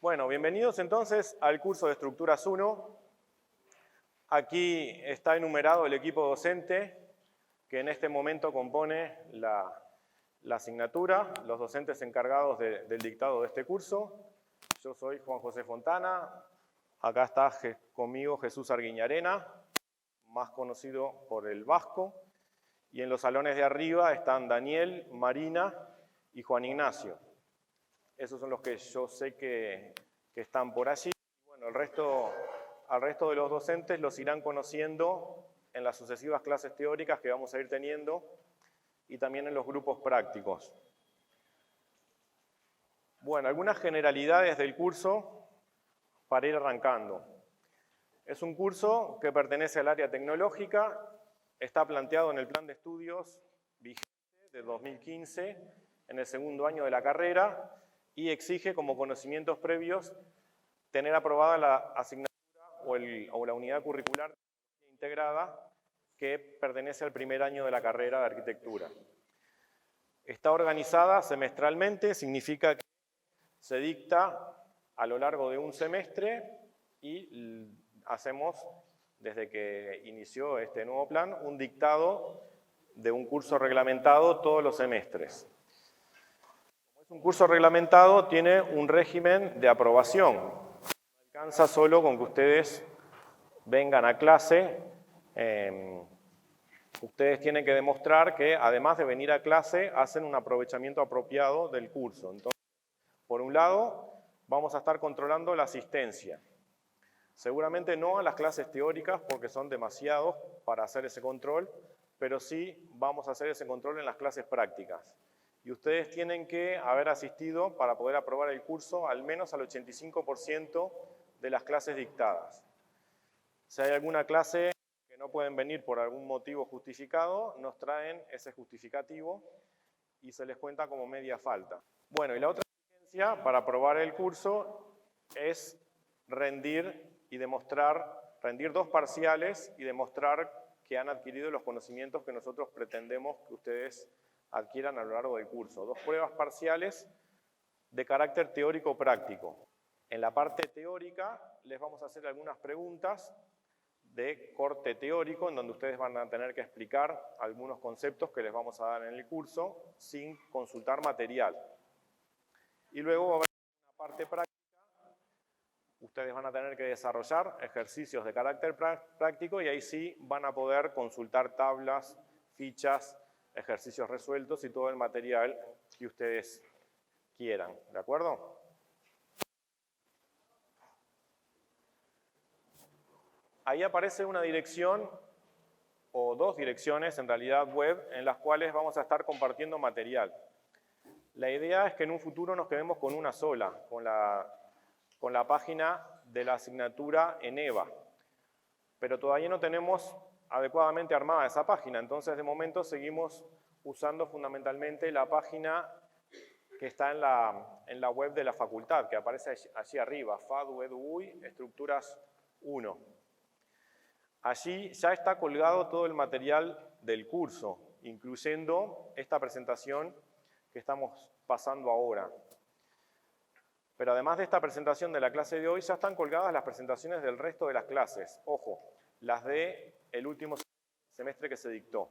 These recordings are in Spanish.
Bueno, bienvenidos entonces al curso de Estructuras 1. Aquí está enumerado el equipo docente que en este momento compone la asignatura, los docentes encargados del dictado de este curso. Yo soy Juan José Fontana, acá está conmigo Jesús Arguiñarena, más conocido por el Vasco, y en los salones de arriba están Daniel, Marina y Juan Ignacio. Esos son los que yo sé que están por allí. Bueno, al resto de los docentes los irán conociendo en las sucesivas clases teóricas que vamos a ir teniendo y también en los grupos prácticos. Bueno, algunas generalidades del curso para ir arrancando. Es un curso que pertenece al área tecnológica, está planteado en el plan de estudios vigente de 2015, en el segundo año de la carrera, y exige como conocimientos previos tener aprobada la asignatura o la unidad curricular integrada que pertenece al primer año de la carrera de arquitectura. Está organizada semestralmente, significa que se dicta a lo largo de un semestre y hacemos, desde que inició este nuevo plan, un dictado de un curso reglamentado todos los semestres. Como es un curso reglamentado, tiene un régimen de aprobación. No alcanza solo con que ustedes vengan a clase. Ustedes tienen que demostrar que, además de venir a clase, hacen un aprovechamiento apropiado del curso. Entonces, por un lado, vamos a estar controlando la asistencia. Seguramente no a las clases teóricas, porque son demasiados para hacer ese control, pero sí vamos a hacer ese control en las clases prácticas. Y ustedes tienen que haber asistido, para poder aprobar el curso, al menos al 85% de las clases dictadas. Si hay alguna clase que no pueden venir por algún motivo justificado, nos traen ese justificativo y se les cuenta como media falta. Bueno, y la otra exigencia para aprobar el curso es rendir dos parciales y demostrar que han adquirido los conocimientos que nosotros pretendemos que ustedes adquieran a lo largo del curso. 2 pruebas parciales de carácter teórico-práctico. En la parte teórica les vamos a hacer algunas preguntas de corte teórico, en donde ustedes van a tener que explicar algunos conceptos que les vamos a dar en el curso sin consultar material. Y luego va a haber una parte práctica. Ustedes van a tener que desarrollar ejercicios de carácter práctico y ahí sí van a poder consultar tablas, fichas, ejercicios resueltos y todo el material que ustedes quieran. ¿De acuerdo? Ahí aparece una dirección, o 2 direcciones en realidad web, en las cuales vamos a estar compartiendo material. La idea es que en un futuro nos quedemos con una sola, con la página de la asignatura en EVA. Pero todavía no tenemos adecuadamente armada esa página, entonces de momento seguimos usando fundamentalmente la página que está en la web de la facultad, que aparece allí arriba, FADU-EDUUY, Estructuras 1. Allí ya está colgado todo el material del curso, incluyendo esta presentación que estamos pasando ahora. Pero además de esta presentación de la clase de hoy, ya están colgadas las presentaciones del resto de las clases. Ojo, las del último semestre que se dictó.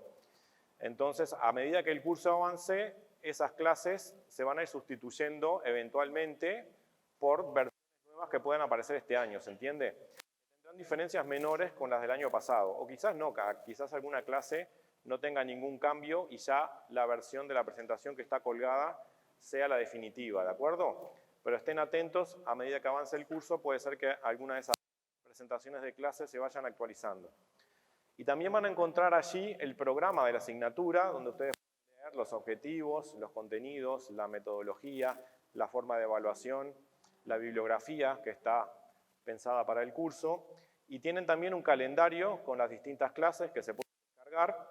Entonces, a medida que el curso avance, esas clases se van a ir sustituyendo eventualmente por versiones nuevas que puedan aparecer este año, ¿se entiende? Tendrán diferencias menores con las del año pasado, o quizás no, quizás alguna clase no tenga ningún cambio y ya la versión de la presentación que está colgada sea la definitiva, ¿de acuerdo? Pero estén atentos, a medida que avance el curso, puede ser que alguna de esas presentaciones de clase se vayan actualizando. Y también van a encontrar allí el programa de la asignatura, donde ustedes pueden leer los objetivos, los contenidos, la metodología, la forma de evaluación, la bibliografía que está pensada para el curso, y tienen también un calendario con las distintas clases que se pueden descargar,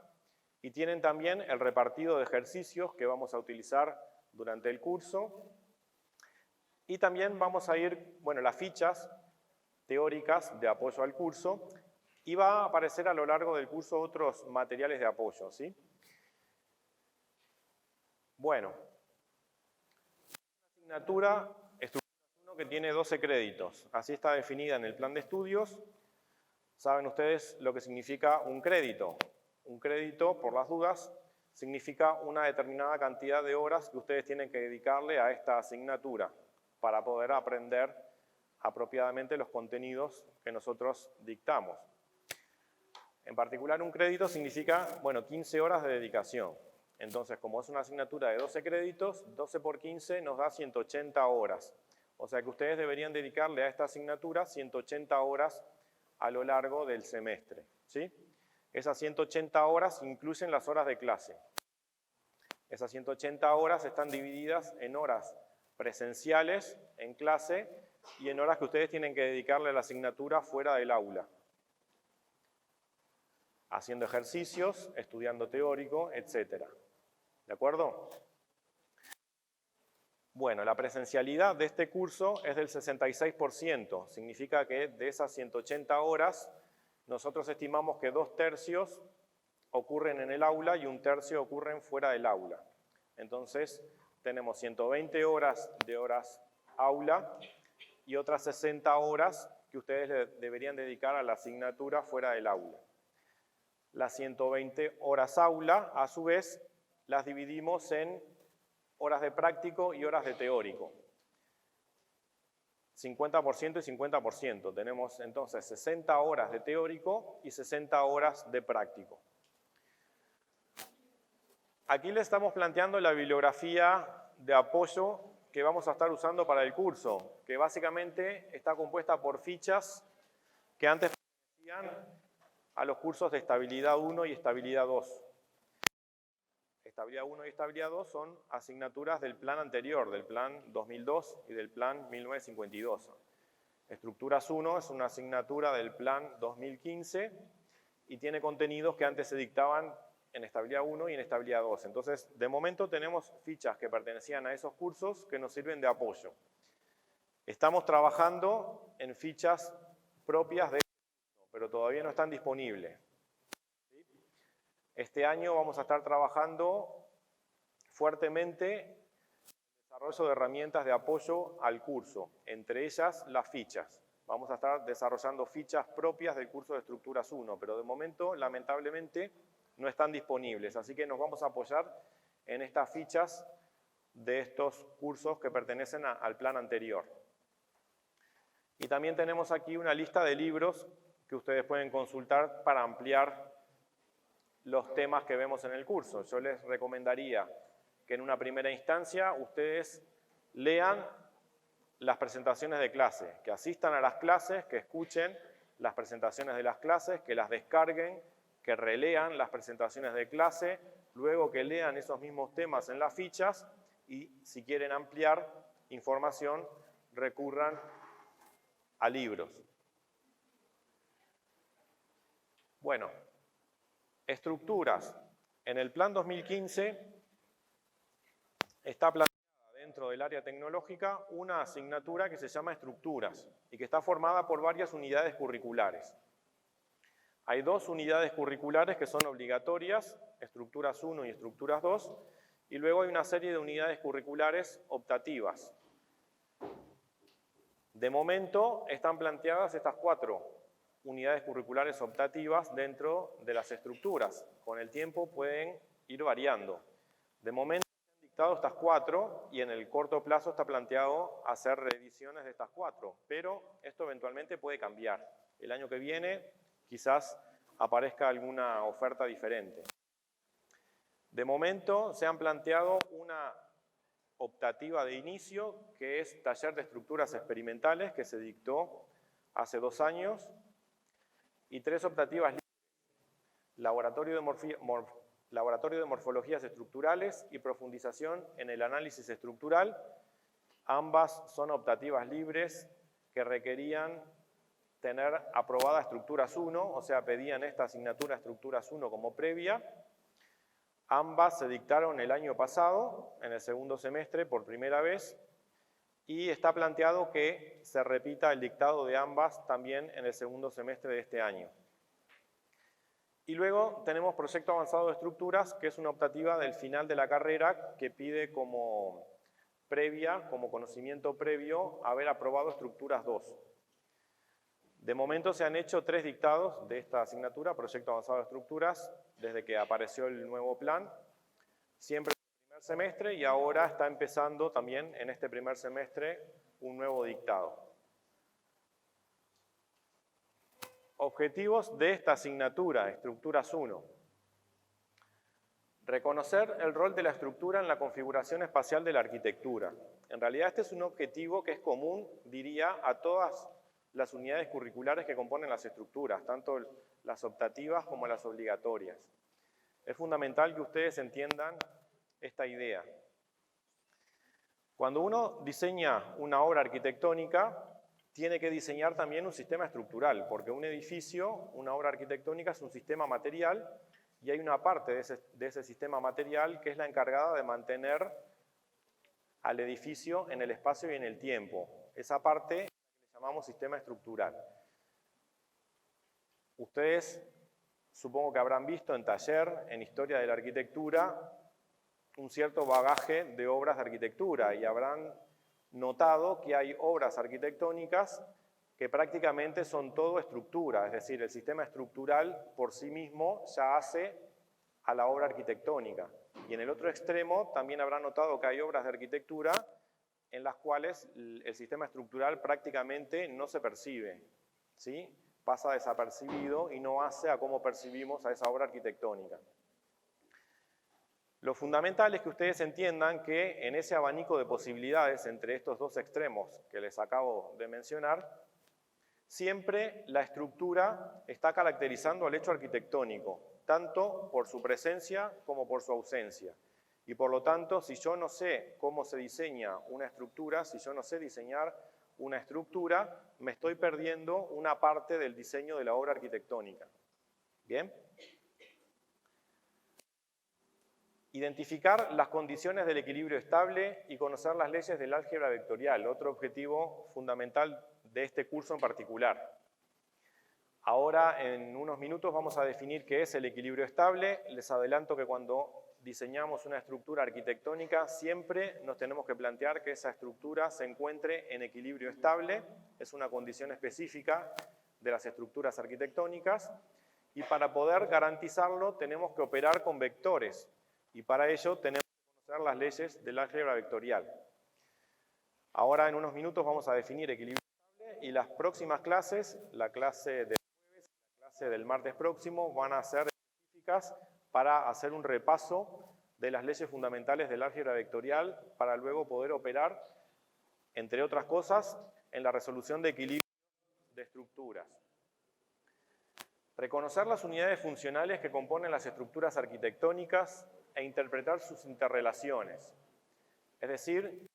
y tienen también el repartido de ejercicios que vamos a utilizar durante el curso, y también vamos a ir, bueno, las fichas teóricas de apoyo al curso, y va a aparecer a lo largo del curso otros materiales de apoyo, ¿sí? Bueno, asignatura que tiene 12 créditos. Así está definida en el plan de estudios. Saben ustedes lo que significa un crédito. Un crédito, por las dudas, significa una determinada cantidad de horas que ustedes tienen que dedicarle a esta asignatura para poder aprender apropiadamente los contenidos que nosotros dictamos. En particular, un crédito significa, 15 horas de dedicación. Entonces, como es una asignatura de 12 créditos, 12 por 15 nos da 180 horas. O sea que ustedes deberían dedicarle a esta asignatura 180 horas a lo largo del semestre, ¿sí? Esas 180 horas incluyen las horas de clase. Esas 180 horas están divididas en horas presenciales en clase y en horas que ustedes tienen que dedicarle a la asignatura fuera del aula. Haciendo ejercicios, estudiando teórico, etc. ¿De acuerdo? Bueno, la presencialidad de este curso es del 66%. Significa que de esas 180 horas, nosotros estimamos que 2/3 ocurren en el aula y 1/3 ocurren fuera del aula. Entonces, tenemos 120 horas de horas aula y otras 60 horas que ustedes deberían dedicar a la asignatura fuera del aula. Las 120 horas aula, a su vez, las dividimos en horas de práctico y horas de teórico. 50% y 50%. Tenemos entonces 60 horas de teórico y 60 horas de práctico. Aquí le estamos planteando la bibliografía de apoyo que vamos a estar usando para el curso, que básicamente está compuesta por fichas que antes pertenecían a los cursos de Estabilidad 1 y Estabilidad 2. Estabilidad 1 y Estabilidad 2 son asignaturas del plan anterior, del plan 2002 y del plan 1952. Estructuras 1 es una asignatura del plan 2015 y tiene contenidos que antes se dictaban en Estabilidad 1 y en Estabilidad 2. Entonces, de momento tenemos fichas que pertenecían a esos cursos que nos sirven de apoyo. Estamos trabajando en fichas propias de curso, pero todavía no están disponibles. Este año vamos a estar trabajando fuertemente en el desarrollo de herramientas de apoyo al curso, entre ellas las fichas. Vamos a estar desarrollando fichas propias del curso de Estructuras 1, pero de momento, lamentablemente, no están disponibles, así que nos vamos a apoyar en estas fichas de estos cursos que pertenecen al plan anterior. Y también tenemos aquí una lista de libros que ustedes pueden consultar para ampliar los temas que vemos en el curso. Yo les recomendaría que en una primera instancia ustedes lean las presentaciones de clase, que asistan a las clases, que escuchen las presentaciones de las clases, que las descarguen, que relean las presentaciones de clase, luego que lean esos mismos temas en las fichas y si quieren ampliar información recurran a libros. Bueno, estructuras. En el plan 2015 está planteada dentro del área tecnológica una asignatura que se llama estructuras y que está formada por varias unidades curriculares. Hay 2 unidades curriculares que son obligatorias, estructuras 1 y estructuras 2, y luego hay una serie de unidades curriculares optativas. De momento están planteadas estas 4 unidades curriculares optativas dentro de las estructuras. Con el tiempo pueden ir variando. De momento se han dictado estas 4 y en el corto plazo está planteado hacer revisiones de estas 4, pero esto eventualmente puede cambiar. El año que viene quizás aparezca alguna oferta diferente. De momento se han planteado una optativa de inicio, que es taller de estructuras experimentales, que se dictó hace 2 años, y 3 optativas libres, laboratorio de morfologías estructurales y profundización en el análisis estructural. Ambas son optativas libres que requerían tener aprobada Estructuras 1, o sea, pedían esta asignatura Estructuras 1 como previa. Ambas se dictaron el año pasado, en el segundo semestre, por primera vez, y está planteado que se repita el dictado de ambas también en el segundo semestre de este año. Y luego tenemos Proyecto Avanzado de Estructuras, que es una optativa del final de la carrera que pide como previa, como conocimiento previo, haber aprobado estructuras 2. De momento se han hecho 3 dictados de esta asignatura, Proyecto Avanzado de Estructuras, desde que apareció el nuevo plan, siempre en el primer semestre, y ahora está empezando también en este primer semestre un nuevo dictado. Objetivos de esta asignatura, Estructuras 1. Reconocer el rol de la estructura en la configuración espacial de la arquitectura. En realidad este es un objetivo que es común, diría, a todas las unidades curriculares que componen las estructuras, tanto las optativas como las obligatorias. Es fundamental que ustedes entiendan esta idea. Cuando uno diseña una obra arquitectónica, tiene que diseñar también un sistema estructural, porque un edificio, una obra arquitectónica, es un sistema material y hay una parte de ese sistema material que es la encargada de mantener al edificio en el espacio y en el tiempo. Esa parte llamamos sistema estructural. Ustedes supongo que habrán visto en taller, en historia de la arquitectura, un cierto bagaje de obras de arquitectura y habrán notado que hay obras arquitectónicas que prácticamente son todo estructura, es decir, el sistema estructural por sí mismo ya hace a la obra arquitectónica. Y en el otro extremo también habrán notado que hay obras de arquitectura en las cuales el sistema estructural prácticamente no se percibe, ¿sí? Pasa desapercibido y no hace a cómo percibimos a esa obra arquitectónica. Lo fundamental es que ustedes entiendan que en ese abanico de posibilidades entre estos dos extremos que les acabo de mencionar, siempre la estructura está caracterizando al hecho arquitectónico, tanto por su presencia como por su ausencia. Y por lo tanto, si yo no sé cómo se diseña una estructura, si yo no sé diseñar una estructura, me estoy perdiendo una parte del diseño de la obra arquitectónica. ¿Bien? Identificar las condiciones del equilibrio estable y conocer las leyes del álgebra vectorial, otro objetivo fundamental de este curso en particular. Ahora, en unos minutos, vamos a definir qué es el equilibrio estable. Les adelanto que cuando diseñamos una estructura arquitectónica, siempre nos tenemos que plantear que esa estructura se encuentre en equilibrio estable, es una condición específica de las estructuras arquitectónicas, y para poder garantizarlo tenemos que operar con vectores, y para ello tenemos que conocer las leyes del álgebra vectorial. Ahora en unos minutos vamos a definir equilibrio estable, y las próximas clases, la clase del jueves y la clase del martes próximo, van a ser específicas para hacer un repaso de las leyes fundamentales del álgebra vectorial para luego poder operar, entre otras cosas, en la resolución de equilibrios de estructuras. Reconocer las unidades funcionales que componen las estructuras arquitectónicas e interpretar sus interrelaciones. Es decir,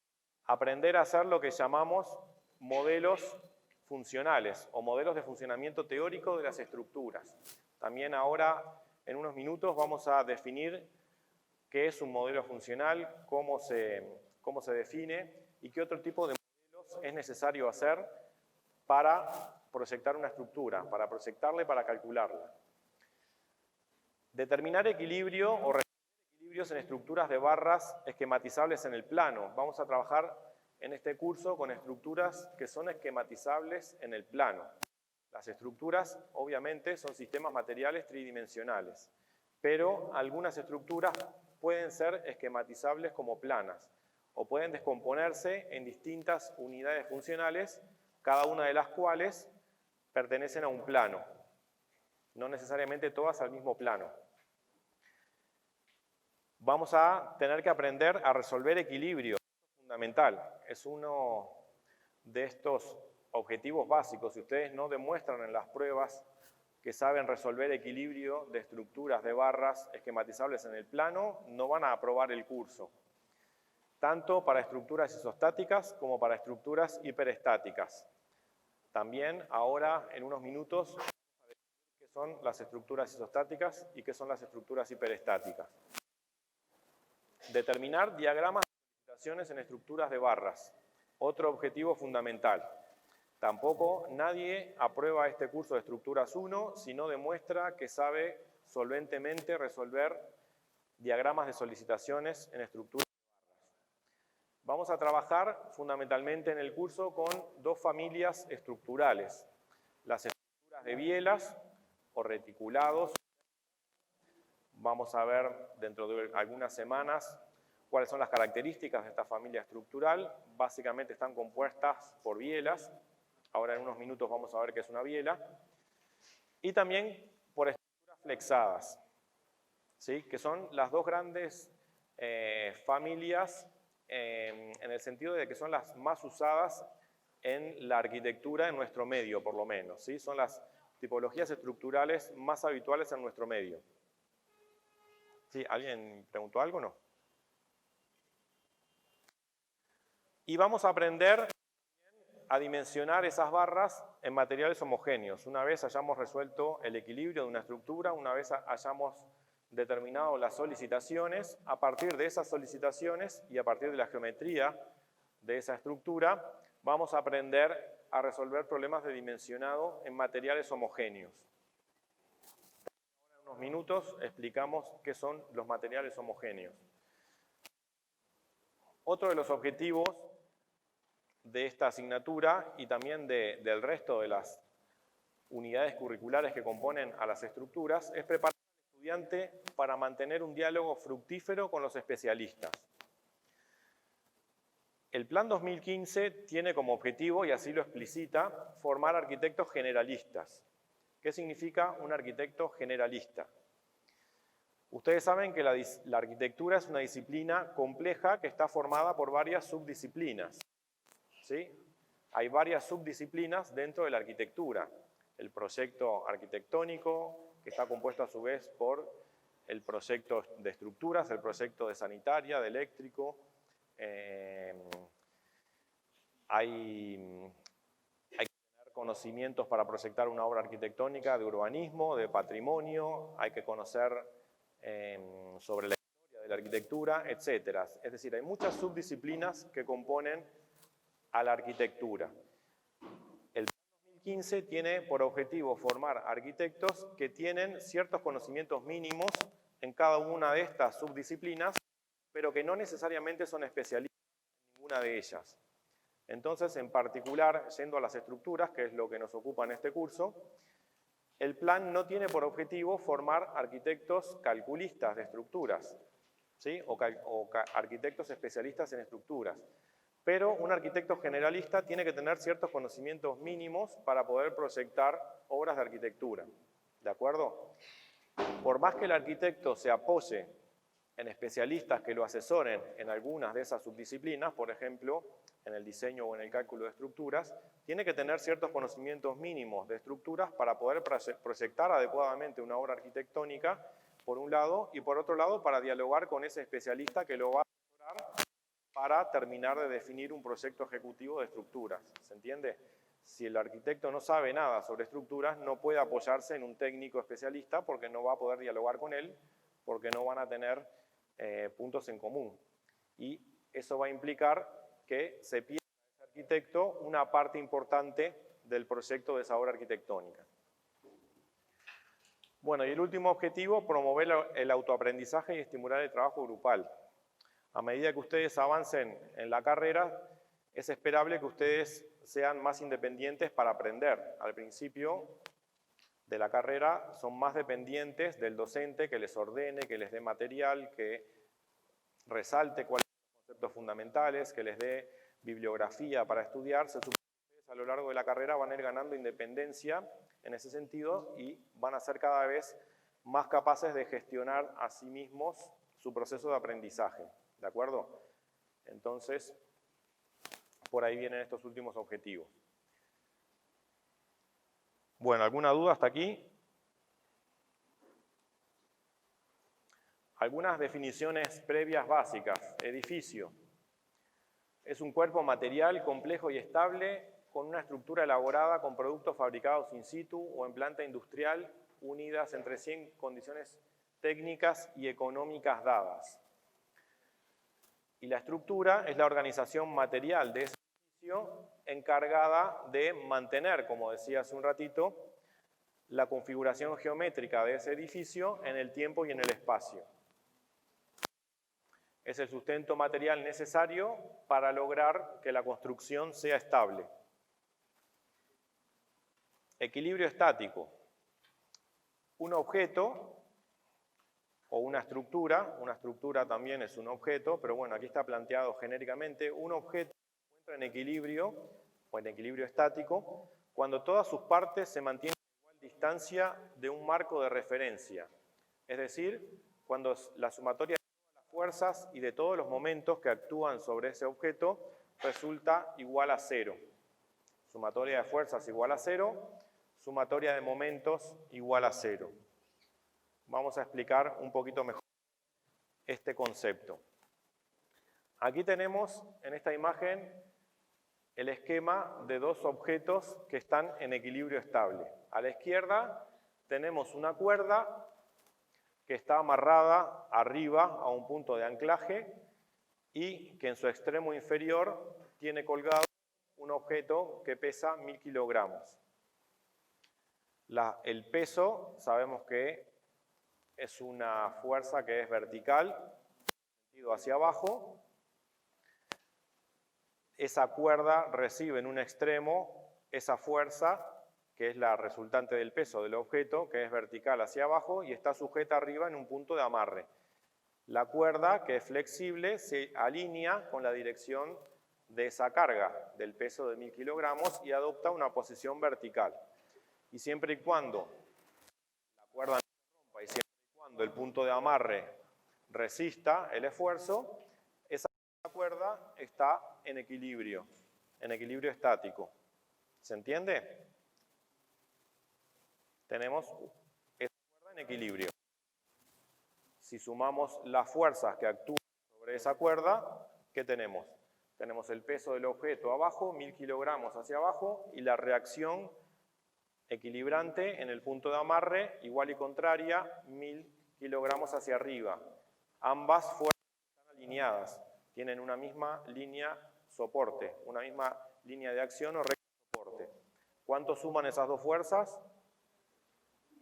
aprender a hacer lo que llamamos modelos funcionales o modelos de funcionamiento teórico de las estructuras. También ahora, en unos minutos, vamos a definir qué es un modelo funcional, cómo se define y qué otro tipo de modelos es necesario hacer para proyectar una estructura, para proyectarla y para calcularla. Determinar equilibrio o resolver equilibrios en estructuras de barras esquematizables en el plano. Vamos a trabajar en este curso con estructuras que son esquematizables en el plano. Las estructuras, obviamente, son sistemas materiales tridimensionales, pero algunas estructuras pueden ser esquematizables como planas o pueden descomponerse en distintas unidades funcionales, cada una de las cuales pertenecen a un plano, no necesariamente todas al mismo plano. Vamos a tener que aprender a resolver equilibrio, es fundamental, es uno de estos objetivos básicos. Si ustedes no demuestran en las pruebas que saben resolver equilibrio de estructuras de barras esquematizables en el plano, no van a aprobar el curso, tanto para estructuras isostáticas como para estructuras hiperestáticas. También ahora, en unos minutos, vamos a definir qué son las estructuras isostáticas y qué son las estructuras hiperestáticas. Determinar diagramas de solicitaciones en estructuras de barras, otro objetivo fundamental. Tampoco nadie aprueba este curso de Estructuras 1 si no demuestra que sabe solventemente resolver diagramas de solicitaciones en estructuras de barras. Vamos a trabajar fundamentalmente en el curso con dos familias estructurales. Las estructuras de bielas o reticulados. Vamos a ver dentro de algunas semanas cuáles son las características de esta familia estructural. Básicamente están compuestas por bielas. Ahora en unos minutos vamos a ver qué es una biela. Y también por estructuras flexadas, ¿sí? Que son las dos grandes familias en el sentido de que son las más usadas en la arquitectura en nuestro medio, por lo menos, ¿sí? Son las tipologías estructurales más habituales en nuestro medio. ¿Sí? ¿Alguien preguntó algo o no? Y vamos a aprender a dimensionar esas barras en materiales homogéneos. Una vez hayamos resuelto el equilibrio de una estructura, una vez hayamos determinado las solicitaciones, a partir de esas solicitaciones y a partir de la geometría de esa estructura, vamos a aprender a resolver problemas de dimensionado en materiales homogéneos. Ahora en unos minutos explicamos qué son los materiales homogéneos. Otro de los objetivos de esta asignatura y también del resto de las unidades curriculares que componen a las estructuras es preparar al estudiante para mantener un diálogo fructífero con los especialistas. El Plan 2015 tiene como objetivo, y así lo explicita, formar arquitectos generalistas. ¿Qué significa un arquitecto generalista? Ustedes saben que la arquitectura es una disciplina compleja que está formada por varias subdisciplinas. ¿Sí? Hay varias subdisciplinas dentro de la arquitectura. El proyecto arquitectónico, que está compuesto a su vez por el proyecto de estructuras, el proyecto de sanitaria, de eléctrico. Hay que tener conocimientos para proyectar una obra arquitectónica de urbanismo, de patrimonio, hay que conocer sobre la historia de la arquitectura, etc. Es decir, hay muchas subdisciplinas que componen a la arquitectura. El Plan 2015 tiene por objetivo formar arquitectos que tienen ciertos conocimientos mínimos en cada una de estas subdisciplinas, pero que no necesariamente son especialistas en ninguna de ellas. Entonces, en particular, yendo a las estructuras, que es lo que nos ocupa en este curso, el plan no tiene por objetivo formar arquitectos calculistas de estructuras, ¿sí? o arquitectos especialistas en estructuras. Pero un arquitecto generalista tiene que tener ciertos conocimientos mínimos para poder proyectar obras de arquitectura. ¿De acuerdo? Por más que el arquitecto se apoye en especialistas que lo asesoren en algunas de esas subdisciplinas, por ejemplo, en el diseño o en el cálculo de estructuras, tiene que tener ciertos conocimientos mínimos de estructuras para poder proyectar adecuadamente una obra arquitectónica, por un lado, y por otro lado, para dialogar con ese especialista que lo va a asesorar para terminar de definir un proyecto ejecutivo de estructuras. ¿Se entiende? Si el arquitecto no sabe nada sobre estructuras, no puede apoyarse en un técnico especialista porque no va a poder dialogar con él, porque no van a tener puntos en común. Y eso va a implicar que se pierda ese arquitecto una parte importante del proyecto de esa obra arquitectónica. Bueno, y el último objetivo, promover el autoaprendizaje y estimular el trabajo grupal. A medida que ustedes avancen en la carrera, es esperable que ustedes sean más independientes para aprender. Al principio de la carrera son más dependientes del docente que les ordene, que les dé material, que resalte cuáles son los conceptos fundamentales, que les dé bibliografía para estudiar. Se supone que ustedes a lo largo de la carrera van a ir ganando independencia en ese sentido y van a ser cada vez más capaces de gestionar a sí mismos su proceso de aprendizaje. ¿De acuerdo? Entonces, por ahí vienen estos últimos objetivos. Bueno, ¿alguna duda hasta aquí? Algunas definiciones previas básicas. Edificio. Es un cuerpo material complejo y estable con una estructura elaborada con productos fabricados in situ o en planta industrial unidas entre sí en condiciones técnicas y económicas dadas. Y la estructura es la organización material de ese edificio encargada de mantener, como decía hace un ratito, la configuración geométrica de ese edificio en el tiempo y en el espacio. Es el sustento material necesario para lograr que la construcción sea estable. Equilibrio estático. Un objeto o una estructura también es un objeto, pero bueno, aquí está planteado genéricamente, un objeto se encuentra en equilibrio o en equilibrio estático cuando todas sus partes se mantienen a igual distancia de un marco de referencia. Es decir, cuando la sumatoria de todas las fuerzas y de todos los momentos que actúan sobre ese objeto resulta igual a 0. Sumatoria de fuerzas igual a 0, sumatoria de momentos igual a 0. Vamos a explicar un poquito mejor este concepto. Aquí tenemos en esta imagen el esquema de dos objetos que están en equilibrio estable. A la izquierda tenemos una cuerda que está amarrada arriba a un punto de anclaje y que en su extremo inferior tiene colgado un objeto que pesa 1000 kilogramos. El peso sabemos que es una fuerza que es vertical, sentido hacia abajo. Esa cuerda recibe en un extremo esa fuerza, que es la resultante del peso del objeto, que es vertical hacia abajo y está sujeta arriba en un punto de amarre. La cuerda, que es flexible, se alinea con la dirección de esa carga, del peso de 1000 kilogramos, y adopta una posición vertical. Y siempre y cuando la cuerda no se rompa y siempre y cuando el punto de amarre resista el esfuerzo, esa cuerda está en equilibrio estático. ¿Se entiende? Tenemos esa cuerda en equilibrio. Si sumamos las fuerzas que actúan sobre esa cuerda, ¿qué tenemos? Tenemos el peso del objeto abajo, 1000 kilogramos hacia abajo, y la reacción equilibrante en el punto de amarre, igual y contraria, 1000 kilogramos hacia arriba. Ambas fuerzas están alineadas, tienen una misma línea soporte, una misma línea de acción o recta de soporte. ¿Cuánto suman esas dos fuerzas?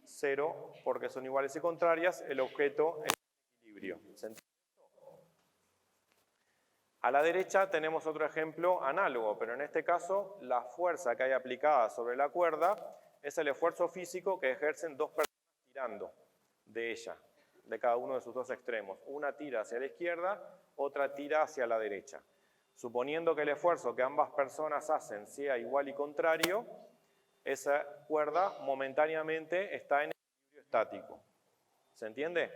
0, porque son iguales y contrarias, el objeto está en equilibrio. ¿Se entiende? A la derecha tenemos otro ejemplo análogo, pero en este caso la fuerza que hay aplicada sobre la cuerda es el esfuerzo físico que ejercen dos personas tirando de ella, de cada uno de sus dos extremos. Una tira hacia la izquierda, otra tira hacia la derecha. Suponiendo que el esfuerzo que ambas personas hacen sea igual y contrario, esa cuerda momentáneamente está en equilibrio estático. ¿Se entiende?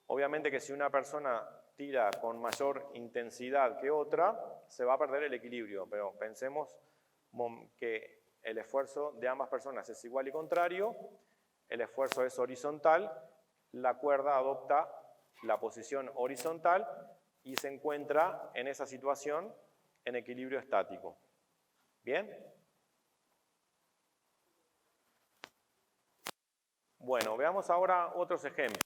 Obviamente que si una persona tira con mayor intensidad que otra, se va a perder el equilibrio, pero pensemos que el esfuerzo de ambas personas es igual y contrario, el esfuerzo es horizontal, la cuerda adopta la posición horizontal y se encuentra en esa situación en equilibrio estático. ¿Bien? Bueno, veamos ahora otros ejemplos.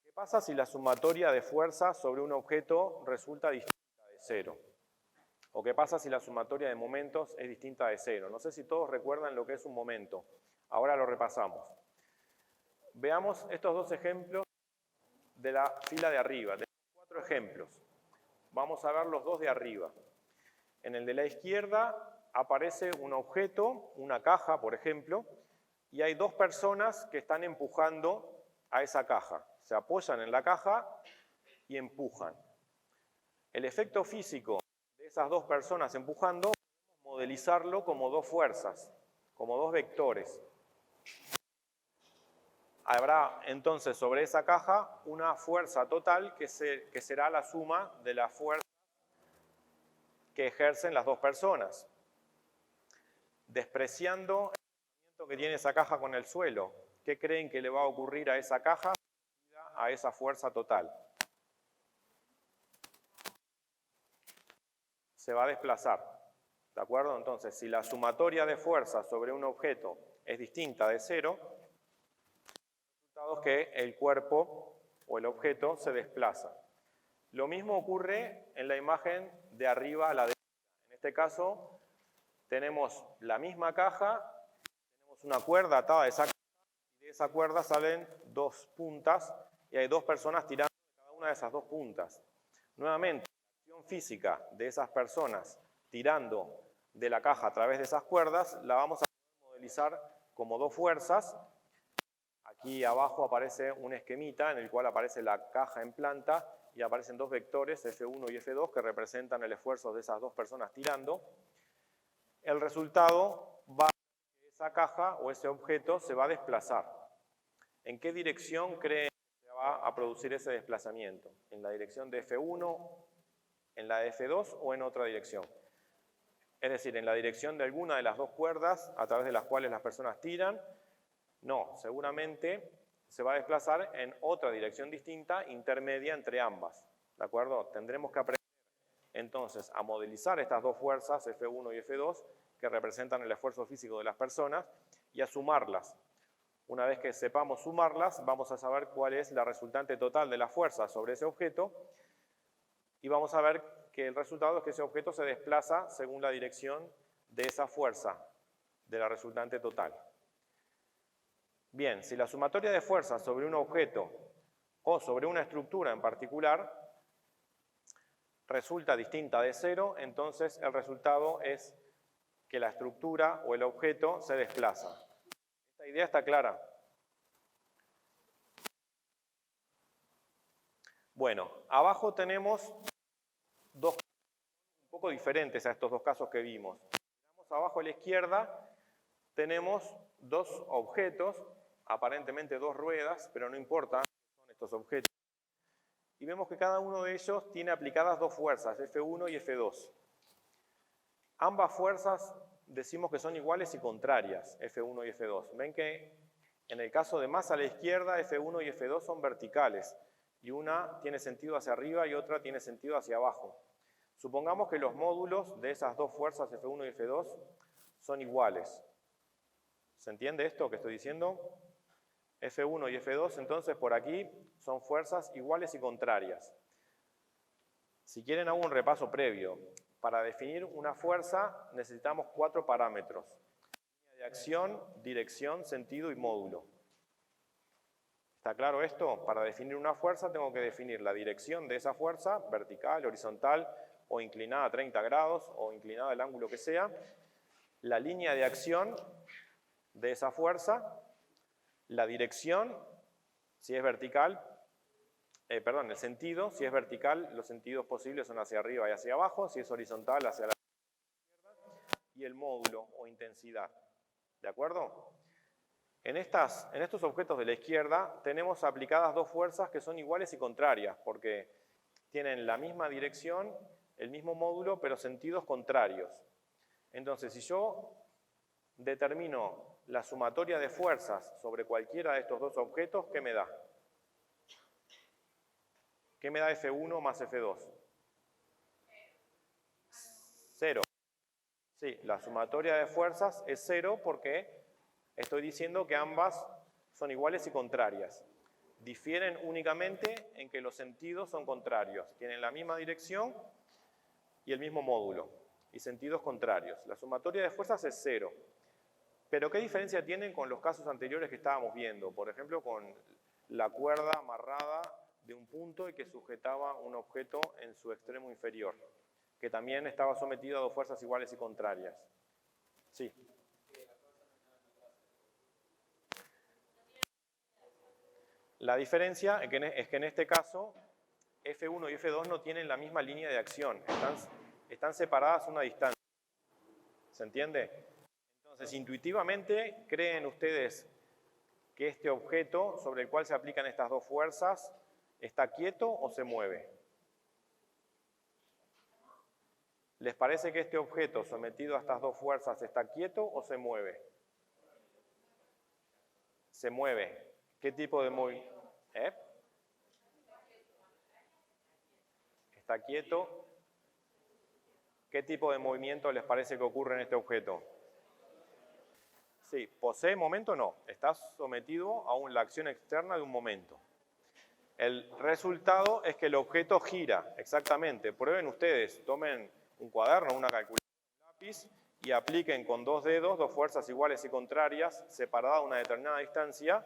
¿Qué pasa si la sumatoria de fuerzas sobre un objeto resulta distinta de 0? ¿O qué pasa si la sumatoria de momentos es distinta de 0? No sé si todos recuerdan lo que es un momento. Ahora lo repasamos. Veamos estos dos ejemplos de la fila de arriba. Tenemos 4 ejemplos. Vamos a ver los dos de arriba. En el de la izquierda aparece un objeto, una caja, por ejemplo, y hay dos personas que están empujando a esa caja. Se apoyan en la caja y empujan. El efecto físico de esas dos personas empujando, podemos modelizarlo como dos fuerzas, como dos vectores. Habrá entonces sobre esa caja una fuerza total que será la suma de las fuerzas que ejercen las dos personas. Despreciando el movimiento que tiene esa caja con el suelo, ¿qué creen que le va a ocurrir a esa caja a esa fuerza total? Se va a desplazar, ¿de acuerdo? Entonces, si la sumatoria de fuerzas sobre un objeto es distinta de 0, el resultado es que el cuerpo o el objeto se desplaza. Lo mismo ocurre en la imagen de arriba a la derecha. En este caso, tenemos la misma caja, tenemos una cuerda atada a esa caja, y de esa cuerda salen dos puntas y hay dos personas tirando de cada una una de esas dos puntas. Nuevamente, la acción física de esas personas tirando de la caja a través de esas cuerdas la vamos a modelizar como dos fuerzas. Aquí abajo aparece un esquemita en el cual aparece la caja en planta y aparecen dos vectores, F1 y F2, que representan el esfuerzo de esas dos personas tirando. El resultado va a ser que esa caja o ese objeto se va a desplazar. ¿En qué dirección creen que se va a producir ese desplazamiento? ¿En la dirección de F1, en la de F2 o en otra dirección? Es decir, en la dirección de alguna de las dos cuerdas a través de las cuales las personas tiran. No, seguramente se va a desplazar en otra dirección distinta, intermedia entre ambas. ¿De acuerdo? Tendremos que aprender entonces a modelizar estas dos fuerzas, F1 y F2, que representan el esfuerzo físico de las personas, y a sumarlas. Una vez que sepamos sumarlas, vamos a saber cuál es la resultante total de la fuerza sobre ese objeto, y vamos a ver que el resultado es que ese objeto se desplaza según la dirección de esa fuerza, de la resultante total. Bien, si la sumatoria de fuerzas sobre un objeto o sobre una estructura en particular resulta distinta de cero, entonces el resultado es que la estructura o el objeto se desplaza. ¿Esta idea está clara? Bueno, abajo tenemos dos casos un poco diferentes a estos dos casos que vimos. Miramos abajo a la izquierda, tenemos dos objetos, aparentemente dos ruedas, pero no importa, son estos objetos. Y vemos que cada uno de ellos tiene aplicadas dos fuerzas, F1 y F2. Ambas fuerzas decimos que son iguales y contrarias, F1 y F2. Ven que en el caso de más a la izquierda, F1 y F2 son verticales, y una tiene sentido hacia arriba y otra tiene sentido hacia abajo. Supongamos que los módulos de esas dos fuerzas, F1 y F2, son iguales. ¿Se entiende esto que estoy diciendo? F1 y F2, entonces por aquí son fuerzas iguales y contrarias. Si quieren hago un repaso previo. Para definir una fuerza necesitamos 4 parámetros. Línea de acción, dirección, sentido y módulo. ¿Está claro esto? Para definir una fuerza tengo que definir la dirección de esa fuerza, vertical, horizontal o inclinada a 30 grados o inclinada al ángulo que sea. La línea de acción de esa fuerza, la dirección, si es vertical, el sentido, si es vertical, los sentidos posibles son hacia arriba y hacia abajo, si es horizontal, hacia la izquierda, y el módulo o intensidad. ¿De acuerdo? En estos objetos de la izquierda tenemos aplicadas dos fuerzas que son iguales y contrarias, porque tienen la misma dirección, el mismo módulo, pero sentidos contrarios. Entonces, si yo determino la sumatoria de fuerzas sobre cualquiera de estos dos objetos, ¿qué me da? ¿Qué me da F1 más F2? 0. Sí, la sumatoria de fuerzas es 0 porque estoy diciendo que ambas son iguales y contrarias. Difieren únicamente en que los sentidos son contrarios. Tienen la misma dirección y el mismo módulo, y sentidos contrarios. La sumatoria de fuerzas es 0. Pero ¿qué diferencia tienen con los casos anteriores que estábamos viendo? Por ejemplo, con la cuerda amarrada de un punto y que sujetaba un objeto en su extremo inferior, que también estaba sometido a dos fuerzas iguales y contrarias. Sí. La diferencia es que en este caso F1 y F2 no tienen la misma línea de acción, están separadas a una distancia. ¿Se entiende? Entonces, intuitivamente, ¿creen ustedes que este objeto sobre el cual se aplican estas dos fuerzas está quieto o se mueve? ¿Les parece que este objeto sometido a estas dos fuerzas está quieto o se mueve? Se mueve. ¿Qué tipo de movimiento? ¿Está quieto? ¿Qué tipo de movimiento les parece que ocurre en este objeto? Sí, posee momento no, está sometido a la acción externa de un momento. El resultado es que el objeto gira, exactamente. Prueben ustedes, tomen un cuaderno, una calculadora, un lápiz y apliquen con dos dedos dos fuerzas iguales y contrarias separadas a una determinada distancia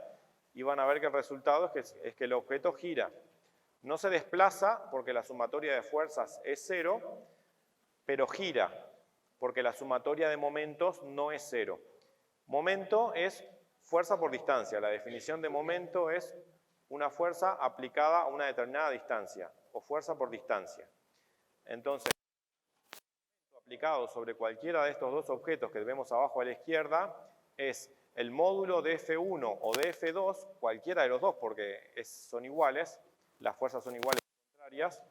y van a ver que el resultado es que el objeto gira. No se desplaza porque la sumatoria de fuerzas es 0, pero gira porque la sumatoria de momentos no es 0. Momento es fuerza por distancia. La definición de momento es una fuerza aplicada a una determinada distancia, o fuerza por distancia. Entonces, aplicado sobre cualquiera de estos dos objetos que vemos abajo a la izquierda es el módulo de F1 o de F2, cualquiera de los dos porque son iguales, las fuerzas son iguales y contrarias,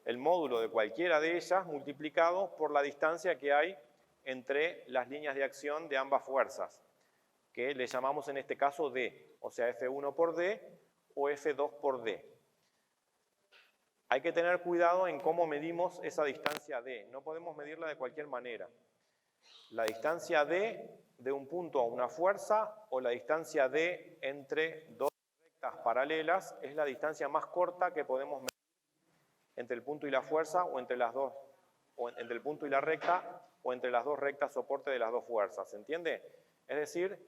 el módulo de cualquiera de ellas multiplicado por la distancia que hay entre las líneas de acción de ambas fuerzas, que le llamamos en este caso D, o sea F1 por D o F2 por D. Hay que tener cuidado en cómo medimos esa distancia D, no podemos medirla de cualquier manera. La distancia D de un punto a una fuerza o la distancia D entre dos rectas paralelas es la distancia más corta que podemos medir entre el punto y la fuerza o entre las dos, o entre el punto y la recta o entre las dos rectas soporte de las dos fuerzas, ¿se entiende? Es decir,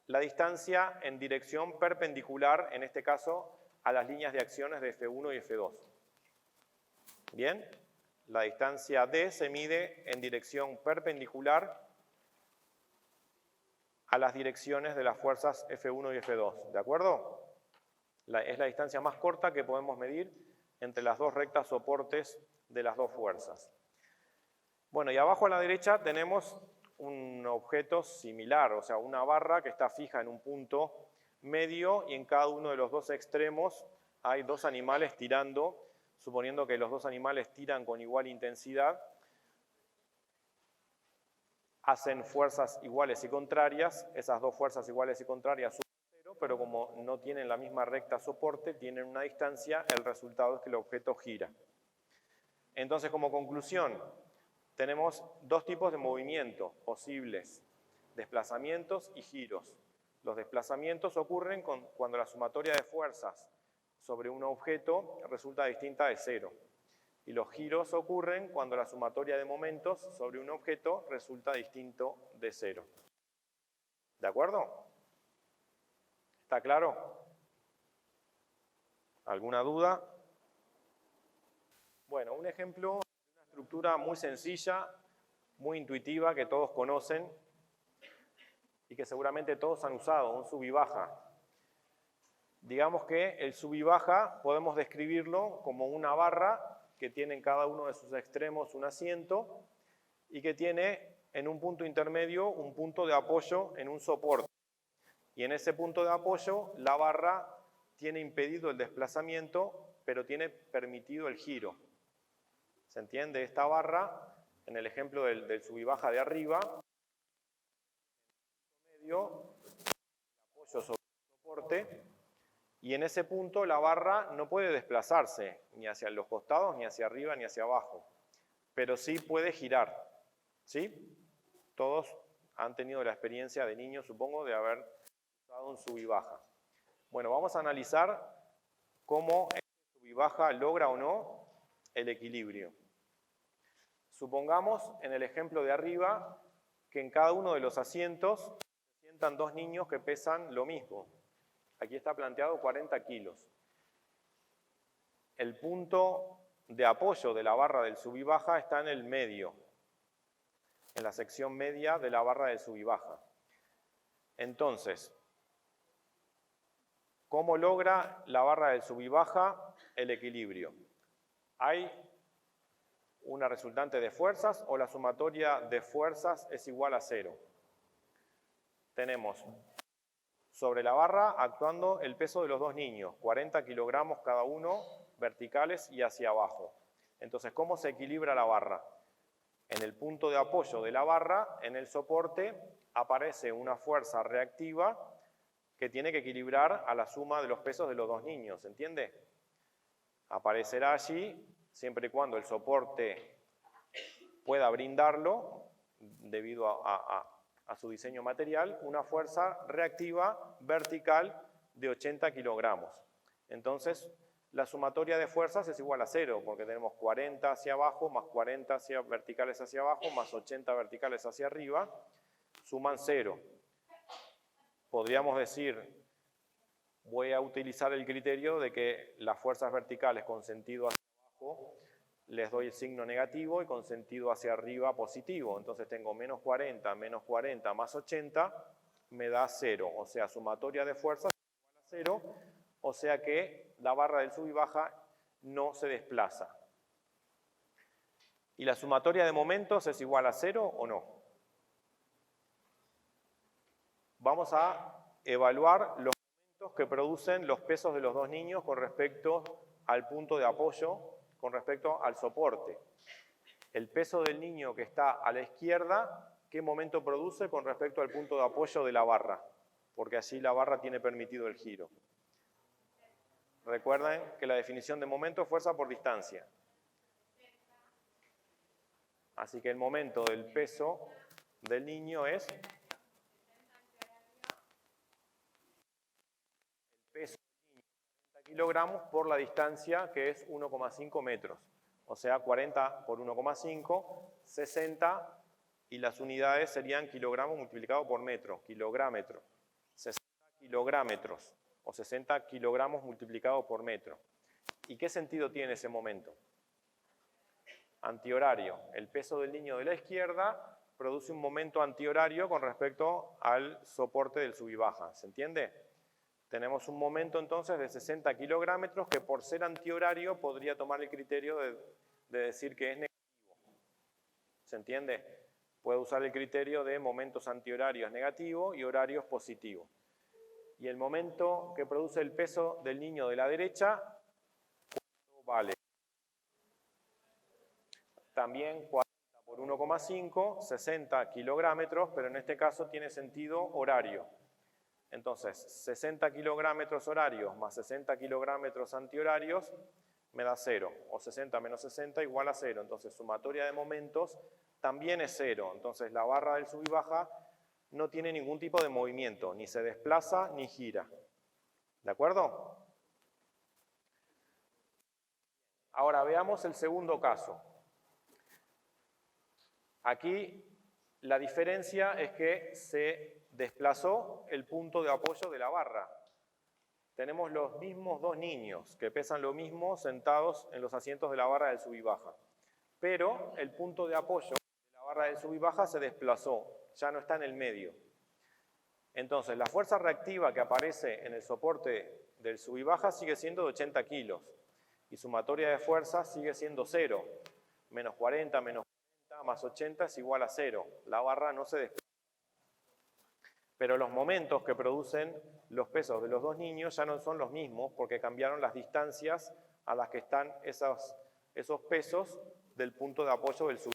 la distancia en dirección perpendicular, en este caso, a las líneas de acciones de F1 y F2. ¿Bien? La distancia D se mide en dirección perpendicular a las direcciones de las fuerzas F1 y F2, ¿de acuerdo? Es la distancia más corta que podemos medir entre las dos rectas soportes de las dos fuerzas. Bueno, y abajo a la derecha tenemos un objeto similar, o sea, una barra que está fija en un punto medio y en cada uno de los dos extremos hay dos animales tirando, suponiendo que los dos animales tiran con igual intensidad, hacen fuerzas iguales y contrarias, esas dos fuerzas iguales y contrarias suman 0, pero como no tienen la misma recta soporte, tienen una distancia, el resultado es que el objeto gira. Entonces, como conclusión, tenemos dos tipos de movimiento posibles, desplazamientos y giros. Los desplazamientos ocurren cuando la sumatoria de fuerzas sobre un objeto resulta distinta de 0. Y los giros ocurren cuando la sumatoria de momentos sobre un objeto resulta distinto de 0. ¿De acuerdo? ¿Está claro? ¿Alguna duda? Bueno, un ejemplo de una estructura muy sencilla, muy intuitiva, que todos conocen y que seguramente todos han usado, un sub y baja. Digamos que el sub y baja podemos describirlo como una barra que tiene en cada uno de sus extremos un asiento y que tiene en un punto intermedio un punto de apoyo en un soporte. Y en ese punto de apoyo la barra tiene impedido el desplazamiento, pero tiene permitido el giro. ¿Se entiende? Esta barra, en el ejemplo del sub y baja de arriba, medio, apoyo sobre el soporte, y en ese punto la barra no puede desplazarse ni hacia los costados, ni hacia arriba, ni hacia abajo, pero sí puede girar. ¿Sí? Todos han tenido la experiencia de niños, supongo, de haber usado un sub y baja. Bueno, vamos a analizar cómo este sub y baja logra o no el equilibrio. Supongamos, en el ejemplo de arriba, que en cada uno de los asientos se sientan dos niños que pesan lo mismo. Aquí está planteado 40 kilos. El punto de apoyo de la barra del sub y baja está en el medio, en la sección media de la barra del sub y baja. Entonces, ¿cómo logra la barra del sub y baja el equilibrio? Hay una resultante de fuerzas o la sumatoria de fuerzas es igual a 0. Tenemos sobre la barra actuando el peso de los dos niños, 40 kilogramos cada uno, verticales y hacia abajo. Entonces, ¿cómo se equilibra la barra? En el punto de apoyo de la barra, en el soporte, aparece una fuerza reactiva que tiene que equilibrar a la suma de los pesos de los dos niños, ¿entiende? Aparecerá allí, siempre y cuando el soporte pueda brindarlo, debido a su diseño material, una fuerza reactiva vertical de 80 kilogramos. Entonces, la sumatoria de fuerzas es igual a 0, porque tenemos 40 hacia abajo, más 40 verticales hacia abajo, más 80 verticales hacia arriba, suman 0. Podríamos decir, voy a utilizar el criterio de que las fuerzas verticales con sentido hacia abajo les doy el signo negativo y con sentido hacia arriba positivo. Entonces tengo menos 40 más 80 me da 0. O sea, sumatoria de fuerzas es igual a 0. O sea que la barra del sub y baja no se desplaza. ¿Y la sumatoria de momentos es igual a 0 o no? Vamos a evaluar los momentos que producen los pesos de los dos niños con respecto al punto de apoyo, con respecto al soporte. El peso del niño que está a la izquierda, ¿qué momento produce con respecto al punto de apoyo de la barra? Porque así la barra tiene permitido el giro. Recuerden que la definición de momento es fuerza por distancia. Así que el momento del peso del niño es el peso del niño, 40 kilogramos por la distancia que es 1,5 metros. O sea, 40 por 1,5, 60, y las unidades serían kilogramos multiplicado por metro, kilográmetro. 60 kilográmetros, o 60 kilogramos multiplicado por metro. ¿Y qué sentido tiene ese momento? Antihorario. El peso del niño de la izquierda produce un momento antihorario con respecto al soporte del sub y baja. ¿Se entiende? Tenemos un momento entonces de 60 kilográmetros que por ser antihorario podría tomar el criterio de decir que es negativo. ¿Se entiende? Puede usar el criterio de momentos antihorarios negativos y horarios positivos. Y el momento que produce el peso del niño de la derecha, ¿cuánto vale? También 40 por 1,5, 60 kilográmetros, pero en este caso tiene sentido horario. Entonces, 60 kilográmetros horarios más 60 kilográmetros antihorarios me da 0, o 60 menos 60 igual a 0. Entonces, sumatoria de momentos también es 0. Entonces, la barra del sub y baja no tiene ningún tipo de movimiento, ni se desplaza ni gira. ¿De acuerdo? Ahora veamos el segundo caso. Aquí la diferencia es que se desplazó el punto de apoyo de la barra. Tenemos los mismos dos niños que pesan lo mismo sentados en los asientos de la barra del sub y baja. Pero el punto de apoyo de la barra del sub y baja se desplazó, ya no está en el medio. Entonces, la fuerza reactiva que aparece en el soporte del sub y baja sigue siendo de 80 kilos. Y sumatoria de fuerzas sigue siendo 0. Menos 40, menos 40, más 80 es igual a 0. La barra no se desplaza. Pero los momentos que producen los pesos de los dos niños ya no son los mismos porque cambiaron las distancias a las que están esos pesos del punto de apoyo del sub.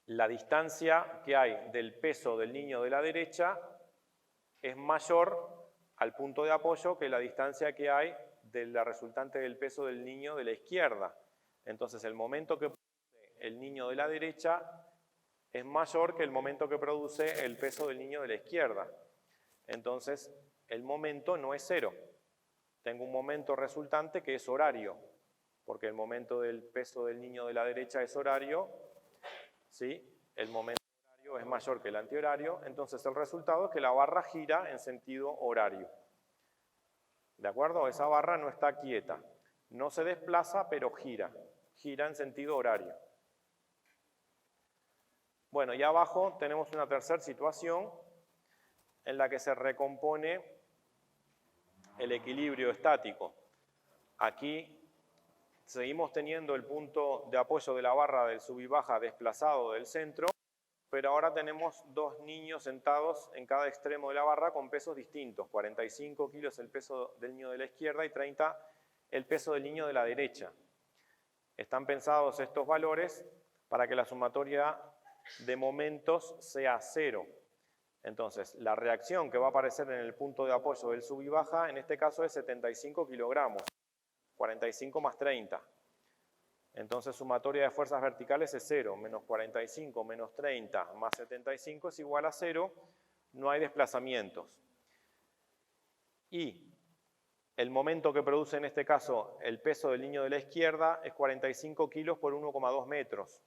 La distancia que hay del peso del niño de la derecha es mayor al punto de apoyo que la distancia que hay de la resultante del peso del niño de la izquierda. Entonces el momento que produce el niño de la derecha es mayor que el momento que produce el peso del niño de la izquierda. Entonces el momento no es 0. Tengo un momento resultante que es horario, porque el momento del peso del niño de la derecha es horario, ¿sí? El momento horario es mayor que el antihorario, entonces el resultado es que la barra gira en sentido horario. ¿De acuerdo? Esa barra no está quieta. No se desplaza, pero gira. Gira en sentido horario. Bueno, y abajo tenemos una tercera situación en la que se recompone el equilibrio estático. Aquí seguimos teniendo el punto de apoyo de la barra del sub y baja desplazado del centro, pero ahora tenemos dos niños sentados en cada extremo de la barra con pesos distintos. 45 kilos el peso del niño de la izquierda y 30 el peso del niño de la derecha. Están pensados estos valores para que la sumatoria de momentos sea 0. Entonces, la reacción que va a aparecer en el punto de apoyo del sub y baja, en este caso es 75 kilogramos. 45 más 30. Entonces, sumatoria de fuerzas verticales es 0. Menos 45 menos 30 más 75 es igual a 0. No hay desplazamientos. Y el momento que produce en este caso el peso del niño de la izquierda es 45 kilos por 1,2 metros.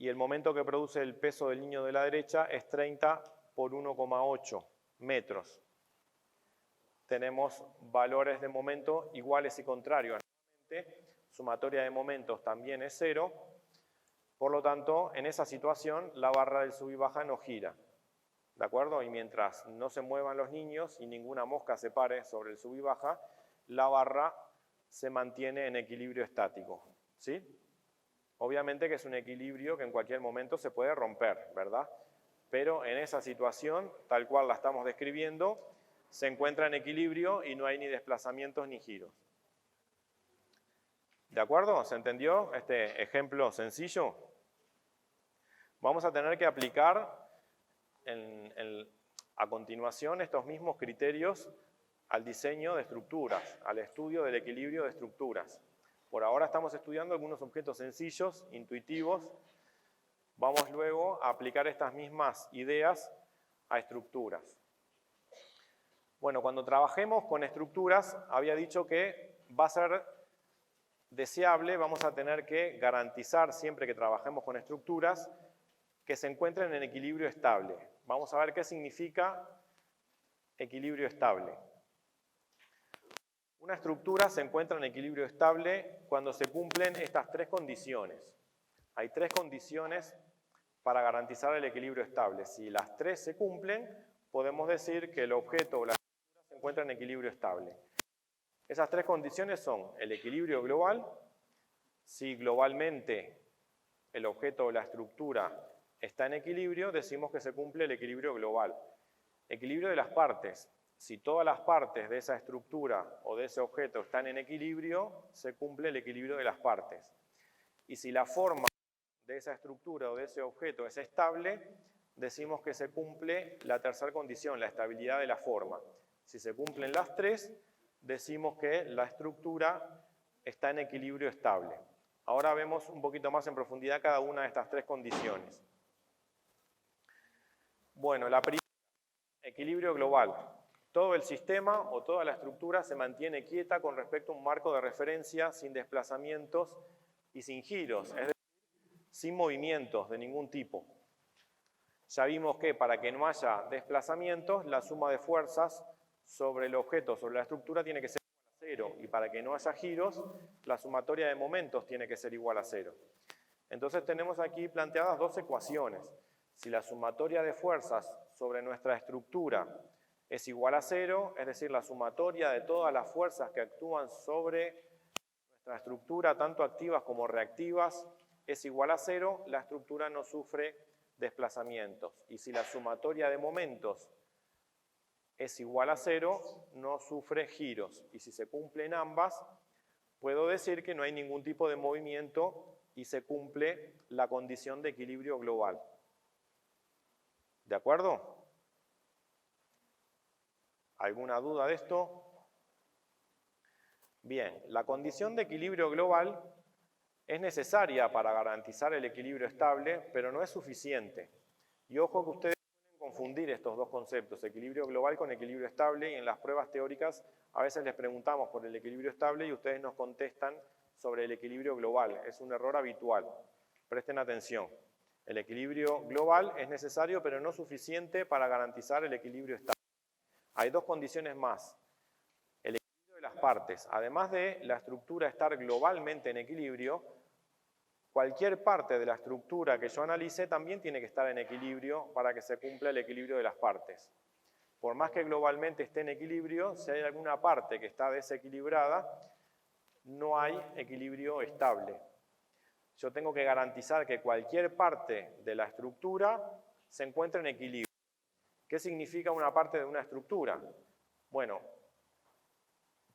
Y el momento que produce el peso del niño de la derecha es 30 por 1,8. metros. Tenemos valores de momento iguales y contrarios. Sumatoria de momentos también es 0. Por lo tanto, en esa situación, la barra del sub y baja no gira. ¿De acuerdo? Y mientras no se muevan los niños y ninguna mosca se pare sobre el sub y baja, la barra se mantiene en equilibrio estático. ¿Sí? Obviamente que es un equilibrio que en cualquier momento se puede romper, ¿verdad? Pero en esa situación, tal cual la estamos describiendo, se encuentra en equilibrio y no hay ni desplazamientos ni giros. ¿De acuerdo? ¿Se entendió este ejemplo sencillo? Vamos a tener que aplicar a continuación estos mismos criterios al diseño de estructuras, al estudio del equilibrio de estructuras. Por ahora estamos estudiando algunos objetos sencillos, intuitivos. Vamos luego a aplicar estas mismas ideas a estructuras. Bueno, cuando trabajemos con estructuras, había dicho que va a ser deseable, vamos a tener que garantizar siempre que trabajemos con estructuras que se encuentren en equilibrio estable. Vamos a ver qué significa equilibrio estable. Una estructura se encuentra en equilibrio estable cuando se cumplen estas tres condiciones. Hay tres condiciones para garantizar el equilibrio estable. Si las tres se cumplen, podemos decir que el objeto o la estructura se encuentra en equilibrio estable. Esas tres condiciones son el equilibrio global, si globalmente el objeto o la estructura está en equilibrio, decimos que se cumple el equilibrio global. Equilibrio de las partes. Si todas las partes de esa estructura o de ese objeto están en equilibrio, se cumple el equilibrio de las partes. Y si la forma de esa estructura o de ese objeto es estable, decimos que se cumple la tercera condición, la estabilidad de la forma. Si se cumplen las tres, decimos que la estructura está en equilibrio estable. Ahora vemos un poquito más en profundidad cada una de estas tres condiciones. Bueno, la primera, equilibrio global. Todo el sistema o toda la estructura se mantiene quieta con respecto a un marco de referencia sin desplazamientos y sin giros, es decir, sin movimientos de ningún tipo. Ya vimos que para que no haya desplazamientos, la suma de fuerzas sobre el objeto, sobre la estructura, tiene que ser igual a 0. Y para que no haya giros, la sumatoria de momentos tiene que ser igual a 0. Entonces tenemos aquí planteadas dos ecuaciones. Si la sumatoria de fuerzas sobre nuestra estructura es igual a 0, es decir, la sumatoria de todas las fuerzas que actúan sobre nuestra estructura, tanto activas como reactivas, es igual a 0, la estructura no sufre desplazamientos. Y si la sumatoria de momentos es igual a 0, no sufre giros. Y si se cumplen ambas, puedo decir que no hay ningún tipo de movimiento y se cumple la condición de equilibrio global. ¿De acuerdo? ¿Alguna duda de esto? Bien, la condición de equilibrio global es necesaria para garantizar el equilibrio estable, pero no es suficiente. Y ojo que ustedes pueden confundir estos dos conceptos, equilibrio global con equilibrio estable, y en las pruebas teóricas a veces les preguntamos por el equilibrio estable y ustedes nos contestan sobre el equilibrio global. Es un error habitual. Presten atención. El equilibrio global es necesario, pero no suficiente para garantizar el equilibrio estable. Hay dos condiciones más. El equilibrio de las partes. Además de la estructura estar globalmente en equilibrio, cualquier parte de la estructura que yo analice también tiene que estar en equilibrio para que se cumpla el equilibrio de las partes. Por más que globalmente esté en equilibrio, si hay alguna parte que está desequilibrada, no hay equilibrio estable. Yo tengo que garantizar que cualquier parte de la estructura se encuentre en equilibrio. ¿Qué significa una parte de una estructura? Bueno,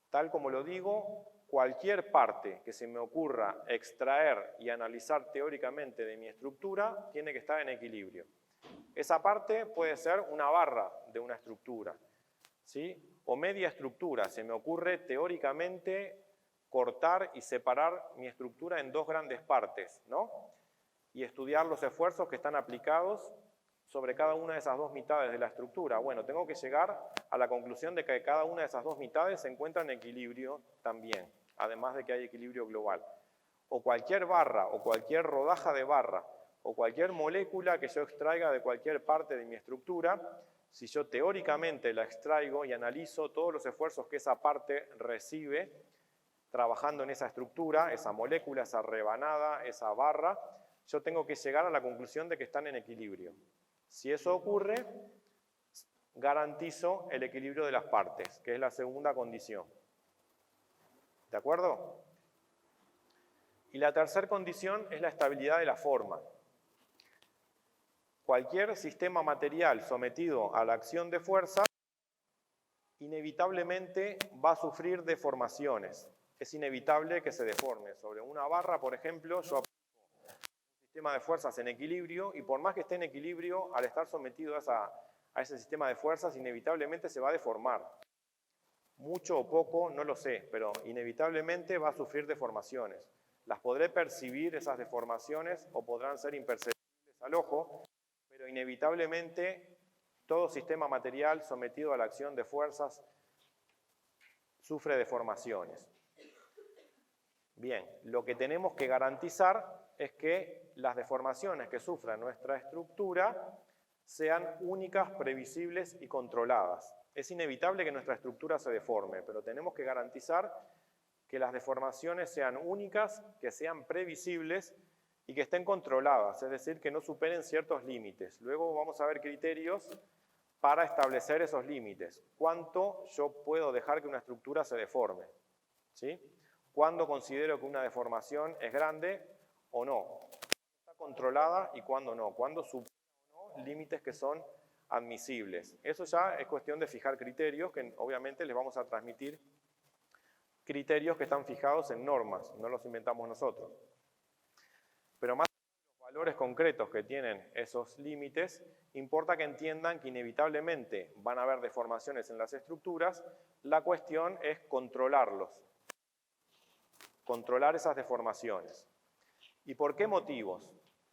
tal como lo digo, cualquier parte que se me ocurra extraer y analizar teóricamente de mi estructura tiene que estar en equilibrio. Esa parte puede ser una barra de una estructura, ¿sí? O media estructura. Se me ocurre teóricamente cortar y separar mi estructura en dos grandes partes, ¿no? Y estudiar los esfuerzos que están aplicados sobre cada una de esas dos mitades de la estructura. Bueno, tengo que llegar a la conclusión de que cada una de esas dos mitades se encuentra en equilibrio también, además de que hay equilibrio global. O cualquier barra, o cualquier rodaja de barra, o cualquier molécula que yo extraiga de cualquier parte de mi estructura, si yo teóricamente la extraigo y analizo todos los esfuerzos que esa parte recibe trabajando en esa estructura, esa molécula, esa rebanada, esa barra, yo tengo que llegar a la conclusión de que están en equilibrio. Si eso ocurre, garantizo el equilibrio de las partes, que es la segunda condición. ¿De acuerdo? Y la tercera condición es la estabilidad de la forma. Cualquier sistema material sometido a la acción de fuerza inevitablemente va a sufrir deformaciones. Es inevitable que se deforme. Sobre una barra, por ejemplo, yo aplico un sistema de fuerzas en equilibrio y por más que esté en equilibrio, al estar sometido a ese sistema de fuerzas, inevitablemente se va a deformar. Mucho o poco, no lo sé, pero inevitablemente va a sufrir deformaciones. Las podré percibir, esas deformaciones, o podrán ser imperceptibles al ojo, pero inevitablemente todo sistema material sometido a la acción de fuerzas sufre deformaciones. Bien, lo que tenemos que garantizar es que las deformaciones que sufra nuestra estructura sean únicas, previsibles y controladas. Es inevitable que nuestra estructura se deforme, pero tenemos que garantizar que las deformaciones sean únicas, que sean previsibles y que estén controladas, es decir, que no superen ciertos límites. Luego vamos a ver criterios para establecer esos límites. ¿Cuánto yo puedo dejar que una estructura se deforme? ¿Sí? ¿Cuándo considero que una deformación es grande o no? ¿Está controlada y cuándo no? ¿Cuándo supera o no límites que son admisibles? Eso ya es cuestión de fijar criterios, que obviamente les vamos a transmitir criterios que están fijados en normas, no los inventamos nosotros. Pero más allá de los valores concretos que tienen esos límites, importa que entiendan que inevitablemente van a haber deformaciones en las estructuras, la cuestión es controlarlos, controlar esas deformaciones. ¿Y por qué motivos?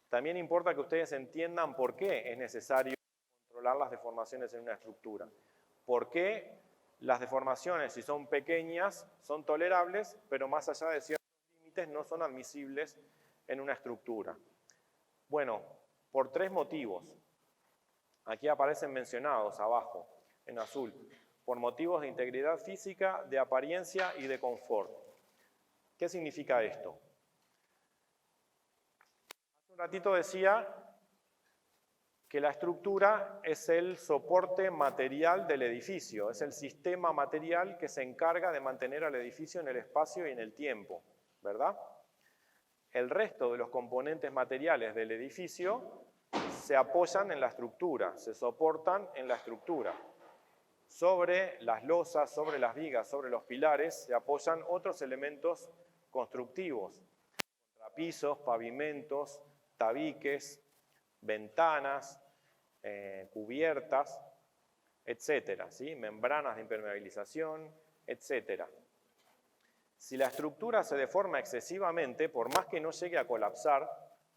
También importa que ustedes entiendan por qué es necesario controlar las deformaciones en una estructura. ¿Por qué las deformaciones, si son pequeñas, son tolerables, pero más allá de ciertos límites no son admisibles en una estructura? Bueno, por tres motivos. Aquí aparecen mencionados abajo, en azul. Por motivos de integridad física, de apariencia y de confort. ¿Qué significa esto? Hace un ratito decía que la estructura es el soporte material del edificio, es el sistema material que se encarga de mantener al edificio en el espacio y en el tiempo, ¿verdad? El resto de los componentes materiales del edificio se apoyan en la estructura, se soportan en la estructura. Sobre las losas, sobre las vigas, sobre los pilares se apoyan otros elementos constructivos, contrapisos, pavimentos, tabiques, ventanas, cubiertas, etcétera, ¿sí? Membranas de impermeabilización, etcétera. Si la estructura se deforma excesivamente, por más que no llegue a colapsar,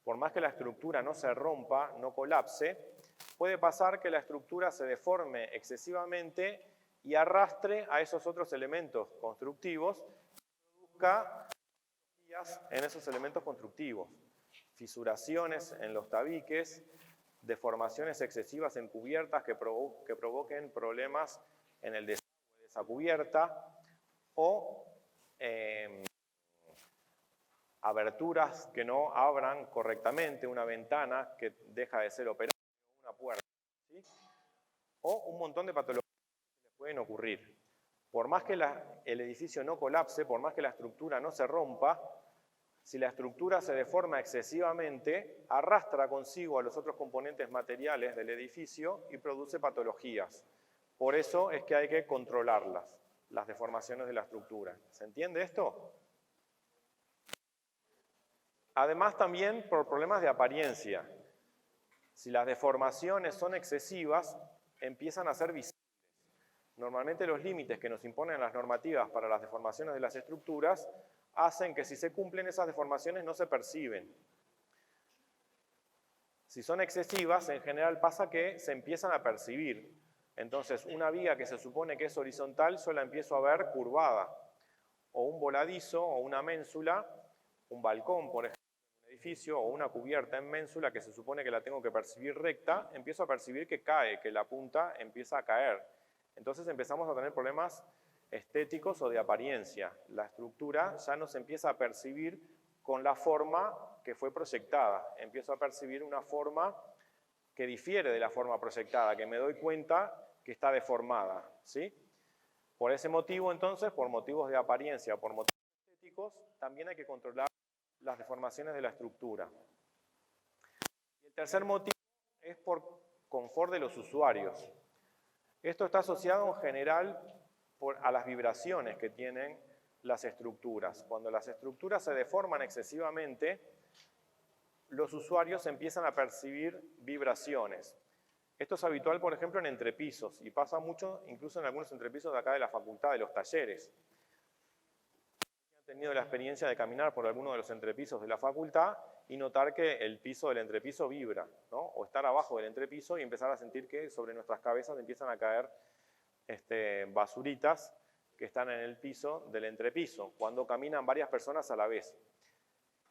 por más que la estructura no se rompa, no colapse, puede pasar que la estructura se deforme excesivamente y arrastre a esos otros elementos constructivos y produzca en esos elementos constructivos, fisuraciones en los tabiques, deformaciones excesivas en cubiertas que provoquen problemas en el desagüe de esa cubierta o aberturas que no abran correctamente, una ventana que deja de ser operable, una puerta, ¿sí? O un montón de patologías que les pueden ocurrir. Por más que el edificio no colapse, por más que la estructura no se rompa, si la estructura se deforma excesivamente, arrastra consigo a los otros componentes materiales del edificio y produce patologías. Por eso es que hay que controlarlas, las deformaciones de la estructura. ¿Se entiende esto? Además también por problemas de apariencia. Si las deformaciones son excesivas, empiezan a ser visibles. Normalmente los límites que nos imponen las normativas para las deformaciones de las estructuras hacen que si se cumplen esas deformaciones no se perciben. Si son excesivas, en general pasa que se empiezan a percibir. Entonces, una viga que se supone que es horizontal, yo la empiezo a ver curvada. O un voladizo, o una ménsula, un balcón, por ejemplo, en un edificio o una cubierta en ménsula que se supone que la tengo que percibir recta, empiezo a percibir que cae, que la punta empieza a caer. Entonces empezamos a tener problemas estéticos o de apariencia. La estructura ya no se empieza a percibir con la forma que fue proyectada. Empiezo a percibir una forma que difiere de la forma proyectada, que me doy cuenta que está deformada, ¿sí? Por ese motivo, entonces, por motivos de apariencia, por motivos estéticos, también hay que controlar las deformaciones de la estructura. Y el tercer motivo es por confort de los usuarios. Esto está asociado en general a las vibraciones que tienen las estructuras. Cuando las estructuras se deforman excesivamente, los usuarios empiezan a percibir vibraciones. Esto es habitual, por ejemplo, en entrepisos, y pasa mucho incluso en algunos entrepisos de acá de la facultad, de los talleres. He tenido la experiencia de caminar por alguno de los entrepisos de la facultad y notar que el piso del entrepiso vibra, ¿no? O estar abajo del entrepiso y empezar a sentir que sobre nuestras cabezas empiezan a caer basuritas que están en el piso del entrepiso, cuando caminan varias personas a la vez.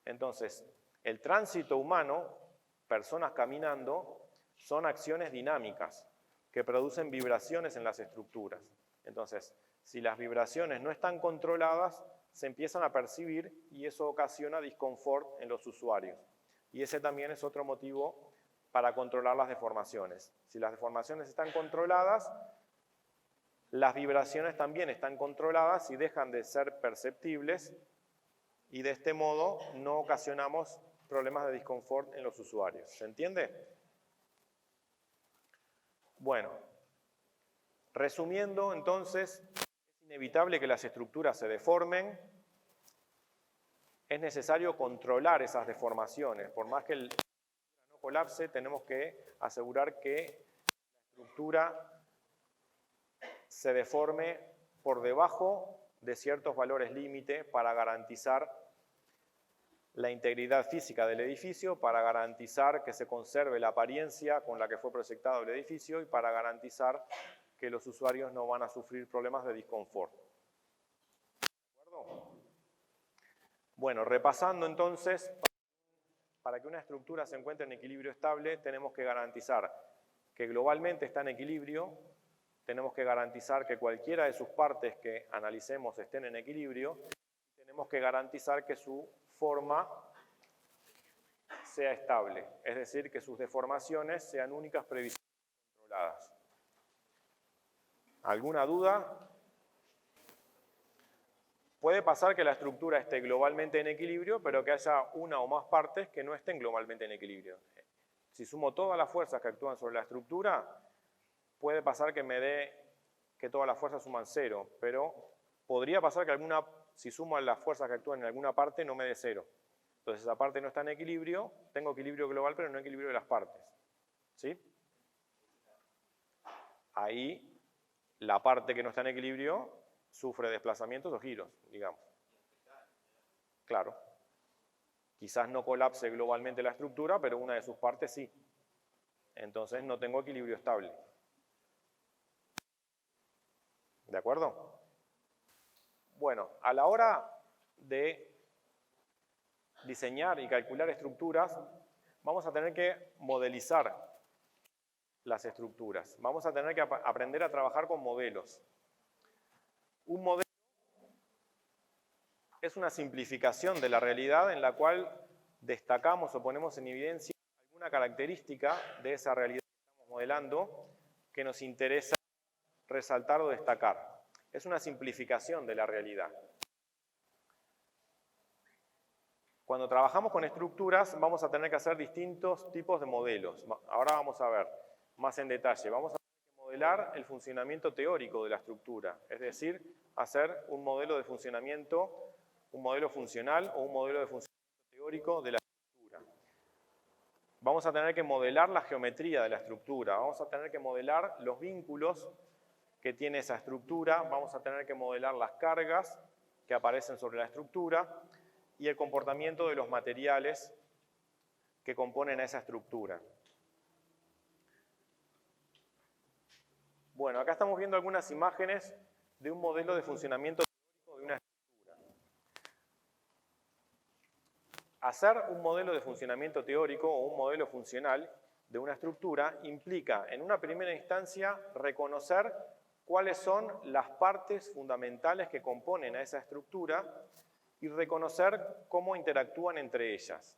Entonces, el tránsito humano, personas caminando, son acciones dinámicas que producen vibraciones en las estructuras. Entonces, si las vibraciones no están controladas, se empiezan a percibir y eso ocasiona disconfort en los usuarios. Y ese también es otro motivo para controlar las deformaciones. Si las deformaciones están controladas, las vibraciones también están controladas y dejan de ser perceptibles y de este modo no ocasionamos problemas de disconfort en los usuarios. ¿Se entiende? Bueno, resumiendo entonces, es inevitable que las estructuras se deformen, es necesario controlar esas deformaciones. Por más que el no colapse, tenemos que asegurar que la estructura se deforme por debajo de ciertos valores límite para garantizar la integridad física del edificio, para garantizar que se conserve la apariencia con la que fue proyectado el edificio y para garantizar que los usuarios no van a sufrir problemas de disconfort. ¿De acuerdo? Bueno, repasando entonces, para que una estructura se encuentre en equilibrio estable, tenemos que garantizar que globalmente está en equilibrio, tenemos que garantizar que cualquiera de sus partes que analicemos estén en equilibrio, y tenemos que garantizar que su forma sea estable, es decir, que sus deformaciones sean únicas, previsibles y controladas. ¿Alguna duda? Puede pasar que la estructura esté globalmente en equilibrio, pero que haya una o más partes que no estén globalmente en equilibrio. Si sumo todas las fuerzas que actúan sobre la estructura, puede pasar que me dé que todas las fuerzas suman 0, pero podría pasar que si sumo las fuerzas que actúan en alguna parte, no me dé 0. Entonces esa parte no está en equilibrio, tengo equilibrio global, pero no equilibrio de las partes. ¿Sí? Ahí la parte que no está en equilibrio sufre desplazamientos o giros, digamos. Claro. Quizás no colapse globalmente la estructura, pero una de sus partes sí. Entonces no tengo equilibrio estable. ¿De acuerdo? Bueno, a la hora de diseñar y calcular estructuras, vamos a tener que modelizar las estructuras. Vamos a tener que aprender a trabajar con modelos. Un modelo es una simplificación de la realidad en la cual destacamos o ponemos en evidencia alguna característica de esa realidad que estamos modelando que nos interesa resaltar o destacar. Es una simplificación de la realidad. Cuando trabajamos con estructuras vamos a tener que hacer distintos tipos de modelos. Ahora vamos a ver más en detalle. Vamos a tener que modelar el funcionamiento teórico de la estructura, es decir, hacer un modelo de funcionamiento, un modelo funcional o un modelo de funcionamiento teórico de la estructura. Vamos a tener que modelar la geometría de la estructura, vamos a tener que modelar los vínculos que tiene esa estructura, vamos a tener que modelar las cargas que aparecen sobre la estructura y el comportamiento de los materiales que componen a esa estructura. Bueno, acá estamos viendo algunas imágenes de un modelo de funcionamiento teórico de una estructura. hacer un modelo de funcionamiento teórico o un modelo funcional de una estructura implica, en una primera instancia, reconocer cuáles son las partes fundamentales que componen a esa estructura y reconocer cómo interactúan entre ellas.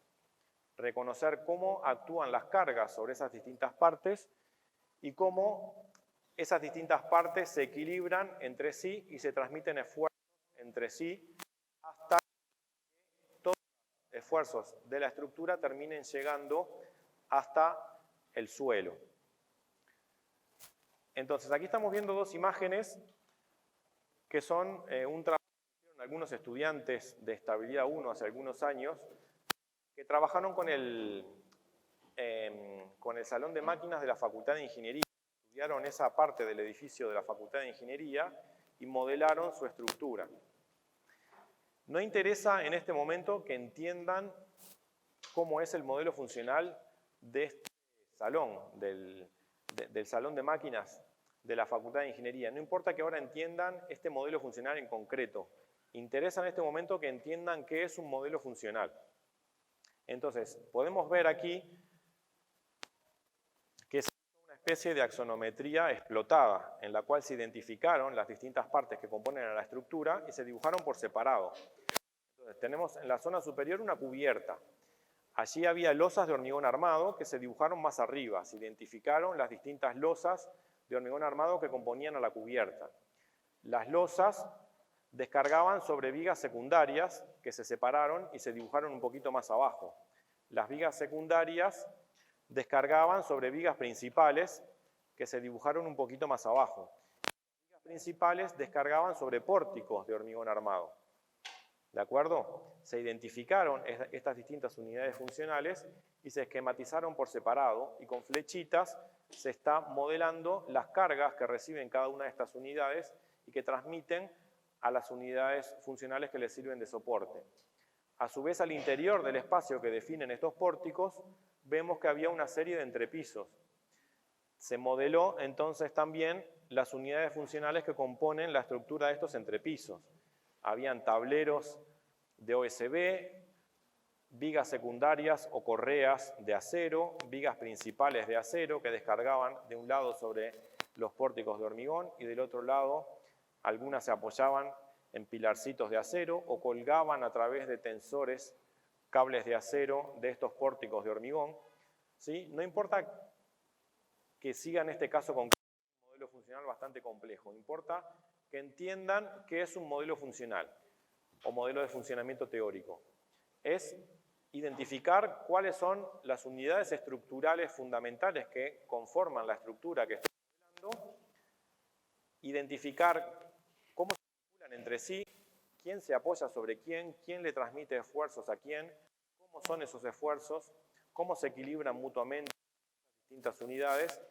Reconocer cómo actúan las cargas sobre esas distintas partes y cómo esas distintas partes se equilibran entre sí y se transmiten esfuerzos entre sí hasta que todos los esfuerzos de la estructura terminen llegando hasta el suelo. Entonces, aquí estamos viendo dos imágenes que son un trabajo que hicieron algunos estudiantes de Estabilidad 1 hace algunos años, que trabajaron con el Salón de Máquinas de la Facultad de Ingeniería. Estudiaron esa parte del edificio de la Facultad de Ingeniería y modelaron su estructura. No interesa en este momento que entiendan cómo es el modelo funcional de este salón, del Salón de Máquinas de la Facultad de Ingeniería. No importa que ahora entiendan este modelo funcional en concreto. Interesa en este momento que entiendan qué es un modelo funcional. Entonces, podemos ver aquí que es una especie de axonometría explotada, en la cual se identificaron las distintas partes que componen a la estructura y se dibujaron por separado. Entonces, tenemos en la zona superior una cubierta. Allí había losas de hormigón armado que se dibujaron más arriba. Se identificaron las distintas losas de hormigón armado que componían a la cubierta. Las losas descargaban sobre vigas secundarias que se separaron y se dibujaron un poquito más abajo. Las vigas secundarias descargaban sobre vigas principales que se dibujaron un poquito más abajo. Las vigas principales descargaban sobre pórticos de hormigón armado. ¿De acuerdo? Se identificaron estas distintas unidades funcionales y se esquematizaron por separado y con flechitas se está modelando las cargas que reciben cada una de estas unidades y que transmiten a las unidades funcionales que les sirven de soporte. A su vez, al interior del espacio que definen estos pórticos, vemos que había una serie de entrepisos. Se modeló entonces también las unidades funcionales que componen la estructura de estos entrepisos. Habían tableros de OSB, vigas secundarias o correas de acero, vigas principales de acero que descargaban de un lado sobre los pórticos de hormigón y del otro lado algunas se apoyaban en pilarcitos de acero o colgaban a través de tensores, cables de acero de estos pórticos de hormigón. ¿Sí? No importa que sigan este caso con un modelo funcional bastante complejo, importa que entiendan qué es un modelo funcional o modelo de funcionamiento teórico. Es identificar cuáles son las unidades estructurales fundamentales que conforman la estructura que estoy modelando, identificar cómo se vinculan entre sí, quién se apoya sobre quién le transmite esfuerzos a quién, cómo son esos esfuerzos, cómo se equilibran mutuamente las distintas unidades,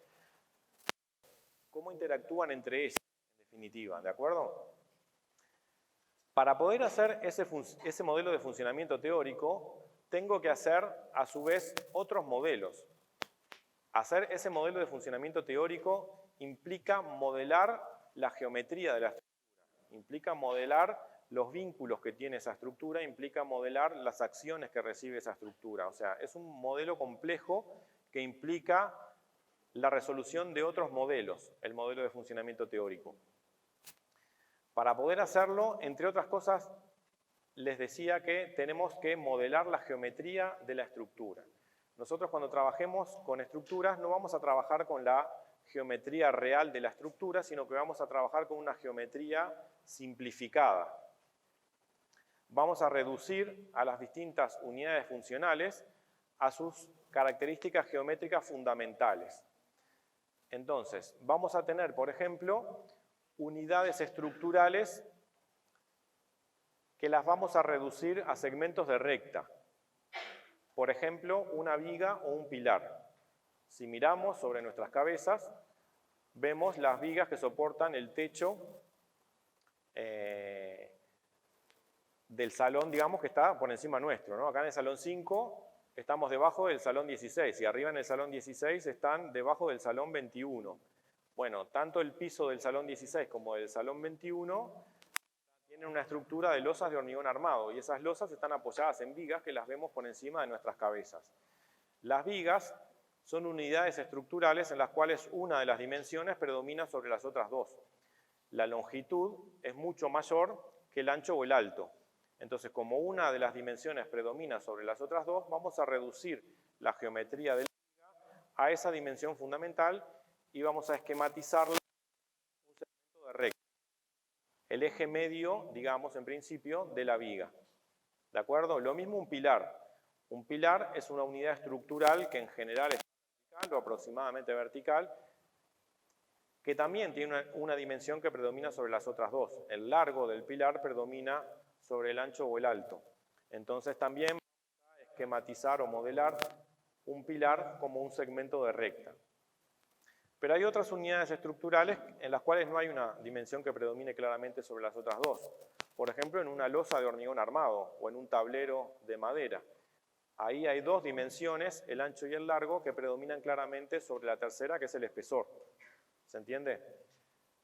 cómo interactúan entre ellas, en definitiva, ¿de acuerdo? Para poder hacer ese modelo de funcionamiento teórico, tengo que hacer, a su vez, otros modelos. Hacer ese modelo de funcionamiento teórico implica modelar la geometría de la estructura, implica modelar los vínculos que tiene esa estructura, implica modelar las acciones que recibe esa estructura. O sea, es un modelo complejo que implica la resolución de otros modelos, el modelo de funcionamiento teórico. Para poder hacerlo, entre otras cosas, les decía que tenemos que modelar la geometría de la estructura. Nosotros cuando trabajemos con estructuras no vamos a trabajar con la geometría real de la estructura, sino que vamos a trabajar con una geometría simplificada. Vamos a reducir a las distintas unidades funcionales a sus características geométricas fundamentales. Entonces, vamos a tener, por ejemplo, unidades estructurales que las vamos a reducir a segmentos de recta. Por ejemplo, una viga o un pilar. Si miramos sobre nuestras cabezas, vemos las vigas que soportan el techo del salón, digamos, que está por encima nuestro, ¿no? Acá en el salón 5 estamos debajo del salón 16 y arriba en el salón 16 están debajo del salón 21. Bueno, tanto el piso del salón 16 como del salón 21 tienen una estructura de losas de hormigón armado y esas losas están apoyadas en vigas que las vemos por encima de nuestras cabezas. Las vigas son unidades estructurales en las cuales una de las dimensiones predomina sobre las otras dos. La longitud es mucho mayor que el ancho o el alto. Entonces, como una de las dimensiones predomina sobre las otras dos, vamos a reducir la geometría de la viga a esa dimensión fundamental y vamos a esquematizarla en un segmento de recta. El eje medio, digamos, en principio, de la viga. ¿De acuerdo? Lo mismo un pilar. Un pilar es una unidad estructural que en general es vertical o aproximadamente vertical, que también tiene una dimensión que predomina sobre las otras dos. El largo del pilar predomina sobre el ancho o el alto. Entonces también vamos a esquematizar o modelar un pilar como un segmento de recta. Pero hay otras unidades estructurales en las cuales no hay una dimensión que predomine claramente sobre las otras dos. Por ejemplo, en una losa de hormigón armado o en un tablero de madera. Ahí hay dos dimensiones, el ancho y el largo, que predominan claramente sobre la tercera, que es el espesor. ¿Se entiende?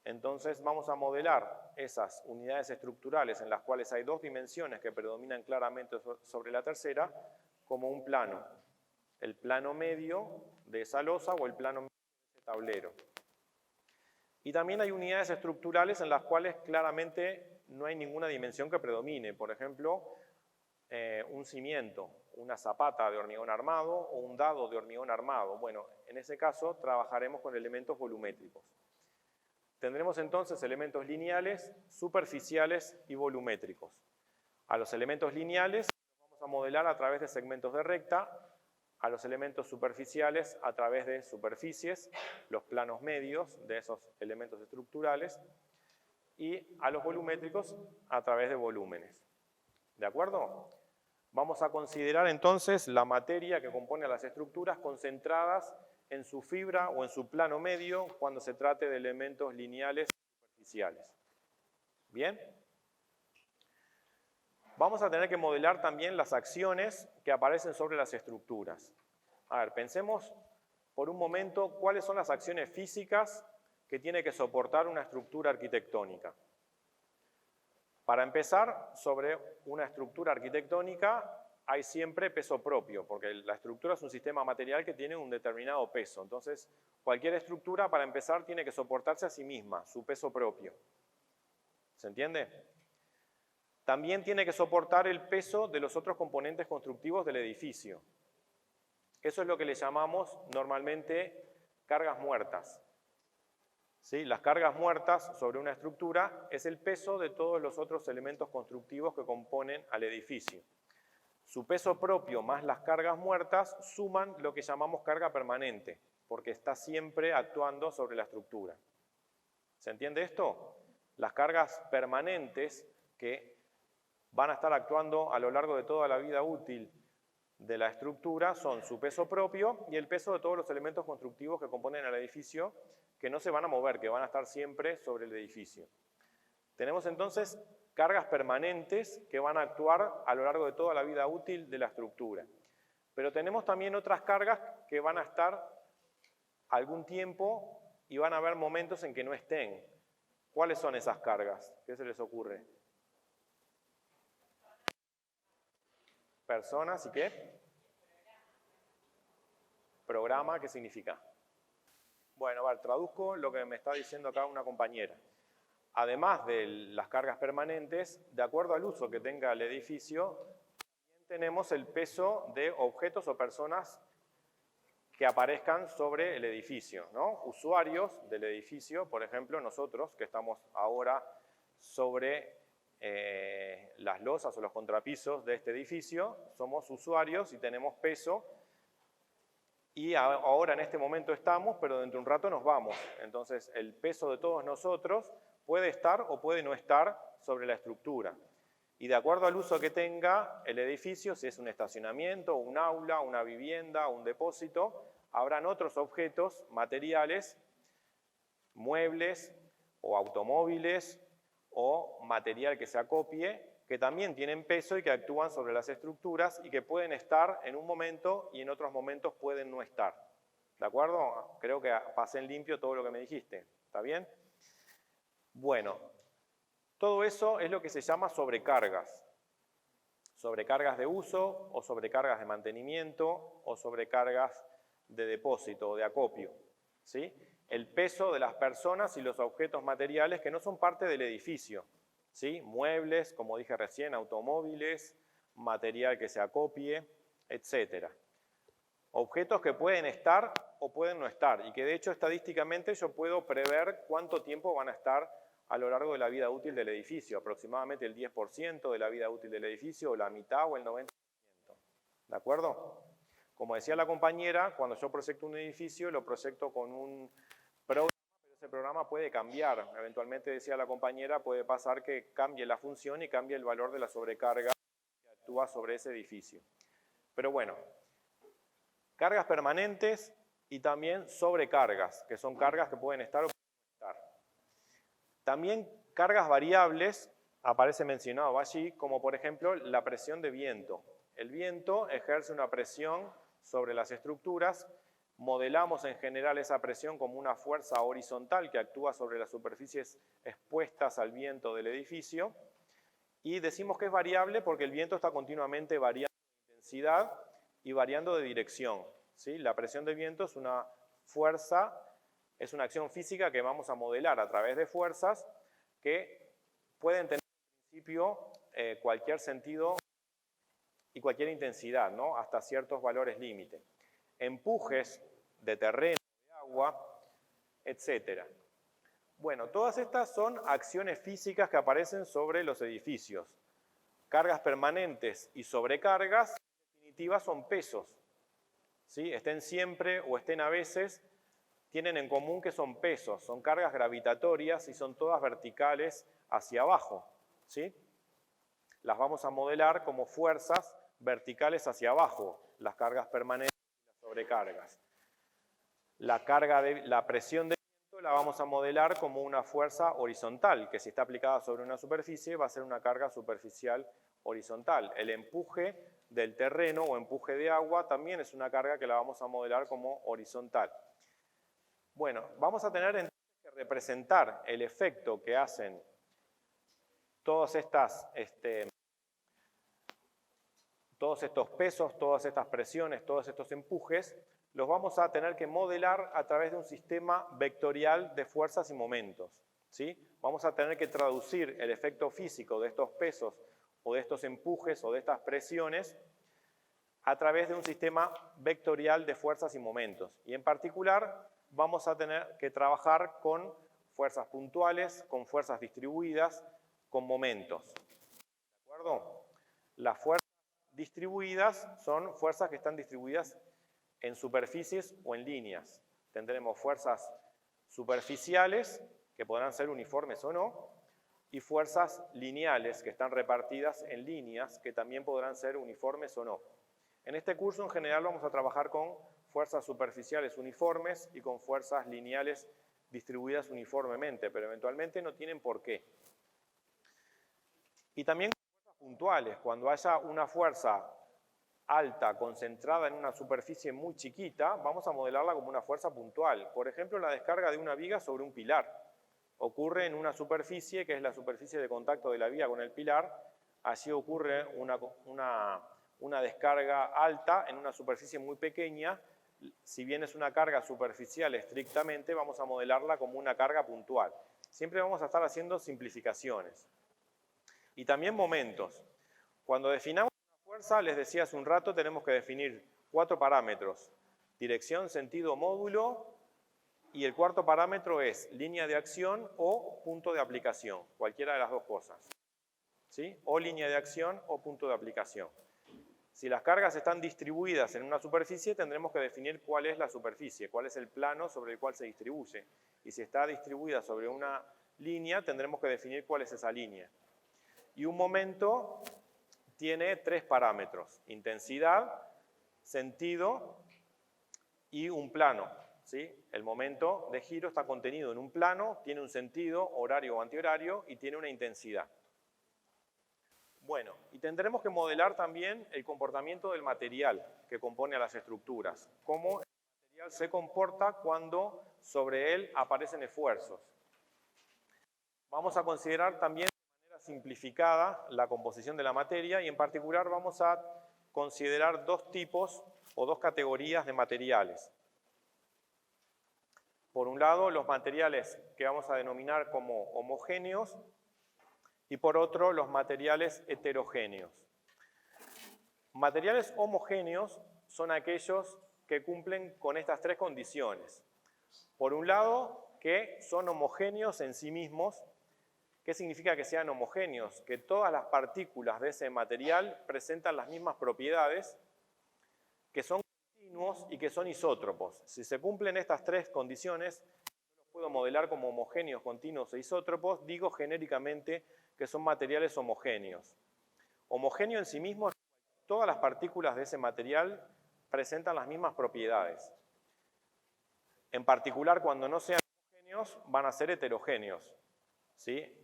Entonces vamos a modelar esas unidades estructurales en las cuales hay dos dimensiones que predominan claramente sobre la tercera como un plano. El plano medio de esa losa o el plano medio de ese tablero. Y también hay unidades estructurales en las cuales claramente no hay ninguna dimensión que predomine. Por ejemplo, un cimiento, una zapata de hormigón armado o un dado de hormigón armado. Bueno, en ese caso trabajaremos con elementos volumétricos. Tendremos entonces elementos lineales, superficiales y volumétricos. A los elementos lineales los vamos a modelar a través de segmentos de recta, a los elementos superficiales a través de superficies, los planos medios de esos elementos estructurales, y a los volumétricos a través de volúmenes. ¿De acuerdo? Vamos a considerar entonces la materia que compone a las estructuras concentradas en su fibra o en su plano medio cuando se trate de elementos lineales y superficiales. ¿Bien? Vamos a tener que modelar también las acciones que aparecen sobre las estructuras. A ver, pensemos por un momento cuáles son las acciones físicas que tiene que soportar una estructura arquitectónica. Para empezar, sobre una estructura arquitectónica hay siempre peso propio, porque la estructura es un sistema material que tiene un determinado peso. Entonces, cualquier estructura, para empezar, tiene que soportarse a sí misma, su peso propio. ¿Se entiende? También tiene que soportar el peso de los otros componentes constructivos del edificio. Eso es lo que le llamamos normalmente cargas muertas. ¿Sí? Las cargas muertas sobre una estructura es el peso de todos los otros elementos constructivos que componen al edificio. Su peso propio más las cargas muertas suman lo que llamamos carga permanente, porque está siempre actuando sobre la estructura. ¿Se entiende esto? Las cargas permanentes que van a estar actuando a lo largo de toda la vida útil de la estructura son su peso propio y el peso de todos los elementos constructivos que componen al edificio, que no se van a mover, que van a estar siempre sobre el edificio. Tenemos entonces cargas permanentes que van a actuar a lo largo de toda la vida útil de la estructura. Pero tenemos también otras cargas que van a estar algún tiempo y van a haber momentos en que no estén. ¿Cuáles son esas cargas? ¿Qué se les ocurre? Personas y ¿qué? Programa, ¿qué significa? Bueno, a ver, traduzco lo que me está diciendo acá una compañera. Además de las cargas permanentes, de acuerdo al uso que tenga el edificio, también tenemos el peso de objetos o personas que aparezcan sobre el edificio, ¿no? Usuarios del edificio, por ejemplo, nosotros que estamos ahora sobre las losas o los contrapisos de este edificio, somos usuarios y tenemos peso. Y ahora en este momento estamos, pero dentro de un rato nos vamos. Entonces el peso de todos nosotros puede estar o puede no estar sobre la estructura. Y de acuerdo al uso que tenga el edificio, si es un estacionamiento, un aula, una vivienda, un depósito, habrán otros objetos materiales, muebles o automóviles o material que se acopie, que también tienen peso y que actúan sobre las estructuras y que pueden estar en un momento y en otros momentos pueden no estar. ¿De acuerdo? Creo que pasé en limpio todo lo que me dijiste. ¿Está bien? Bueno, Todo eso es lo que se llama sobrecargas. Sobrecargas de uso o sobrecargas de mantenimiento o sobrecargas de depósito o de acopio, ¿sí? El peso de las personas y los objetos materiales que no son parte del edificio, ¿sí? Muebles, como dije recién, automóviles, material que se acopie, etc. Objetos que pueden estar o pueden no estar y que de hecho estadísticamente yo puedo prever cuánto tiempo van a estar a lo largo de la vida útil del edificio, aproximadamente el 10% de la vida útil del edificio, o la mitad o el 90%. ¿De acuerdo? Como decía la compañera, cuando yo proyecto un edificio, lo proyecto con un programa, pero ese programa puede cambiar. Eventualmente, decía la compañera, puede pasar que cambie la función y cambie el valor de la sobrecarga que actúa sobre ese edificio. Pero bueno, cargas permanentes y también sobrecargas, que son cargas que pueden estar o pueden no estar. También cargas variables, aparece mencionado allí, como por ejemplo la presión de viento. El viento ejerce una presión sobre las estructuras, modelamos en general esa presión como una fuerza horizontal que actúa sobre las superficies expuestas al viento del edificio, y decimos que es variable porque el viento está continuamente variando de intensidad y variando de dirección, ¿sí? La presión de viento es una fuerza, es una acción física que vamos a modelar a través de fuerzas que pueden tener en principio cualquier sentido y cualquier intensidad, ¿no? Hasta ciertos valores límite. Empujes de terreno, de agua, etc. Bueno, todas estas son acciones físicas que aparecen sobre los edificios. Cargas permanentes y sobrecargas, en definitiva, son pesos, ¿sí? Estén siempre o estén a veces, tienen en común que son pesos, son cargas gravitatorias y son todas verticales hacia abajo, ¿sí? Las vamos a modelar como fuerzas verticales hacia abajo, las cargas permanentes y las sobrecargas. La presión de viento la vamos a modelar como una fuerza horizontal, que si está aplicada sobre una superficie va a ser una carga superficial horizontal. El empuje del terreno o empuje de agua también es una carga que la vamos a modelar como horizontal. Bueno, vamos a tener entonces que representar el efecto que hacen todos estos pesos, todas estas presiones, todos estos empujes, los vamos a tener que modelar a través de un sistema vectorial de fuerzas y momentos, ¿sí? Vamos a tener que traducir el efecto físico de estos pesos o de estos empujes o de estas presiones a través de un sistema vectorial de fuerzas y momentos. Y en particular vamos a tener que trabajar con fuerzas puntuales, con fuerzas distribuidas, con momentos. ¿De acuerdo? Las fuerzas distribuidas son fuerzas que están distribuidas en superficies o en líneas. Tendremos fuerzas superficiales, que podrán ser uniformes o no, y fuerzas lineales, que están repartidas en líneas, que también podrán ser uniformes o no. En este curso en general vamos a trabajar con fuerzas superficiales uniformes y con fuerzas lineales distribuidas uniformemente, pero eventualmente no tienen por qué. Y también con fuerzas puntuales, cuando haya una fuerza alta concentrada en una superficie muy chiquita, vamos a modelarla como una fuerza puntual. Por ejemplo, la descarga de una viga sobre un pilar. Ocurre en una superficie que es la superficie de contacto de la viga con el pilar. Allí ocurre una descarga alta en una superficie muy pequeña. Si bien es una carga superficial estrictamente, vamos a modelarla como una carga puntual. Siempre vamos a estar haciendo simplificaciones. Y también momentos. Cuando definamos una fuerza, les decía hace un rato, tenemos que definir 4 parámetros. Dirección, sentido, módulo, y el cuarto parámetro es línea de acción o punto de aplicación, cualquiera de las dos cosas, ¿sí? O línea de acción o punto de aplicación. Si las cargas están distribuidas en una superficie, tendremos que definir cuál es la superficie, cuál es el plano sobre el cual se distribuye. Y si está distribuida sobre una línea, tendremos que definir cuál es esa línea. Y un momento tiene 3 parámetros: intensidad, sentido y un plano, ¿sí? El momento de giro está contenido en un plano, tiene un sentido, horario o antihorario, y tiene una intensidad. Bueno, y tendremos que modelar también el comportamiento del material que compone a las estructuras, cómo el material se comporta cuando sobre él aparecen esfuerzos. Vamos a considerar también de simplificada la composición de la materia y en particular vamos a considerar dos tipos o dos categorías de materiales. Por un lado, los materiales que vamos a denominar como homogéneos y por otro, los materiales heterogéneos. Materiales homogéneos son aquellos que cumplen con estas tres condiciones. Por un lado, que son homogéneos en sí mismos. ¿Qué significa que sean homogéneos? Que todas las partículas de ese material presentan las mismas propiedades, que son continuos y que son isótropos. Si se cumplen estas tres condiciones, yo los puedo modelar como homogéneos, continuos e isótropos, digo genéricamente que son materiales homogéneos. Homogéneo en sí mismo es que todas las partículas de ese material presentan las mismas propiedades. En particular, cuando no sean homogéneos, van a ser heterogéneos. ¿Sí?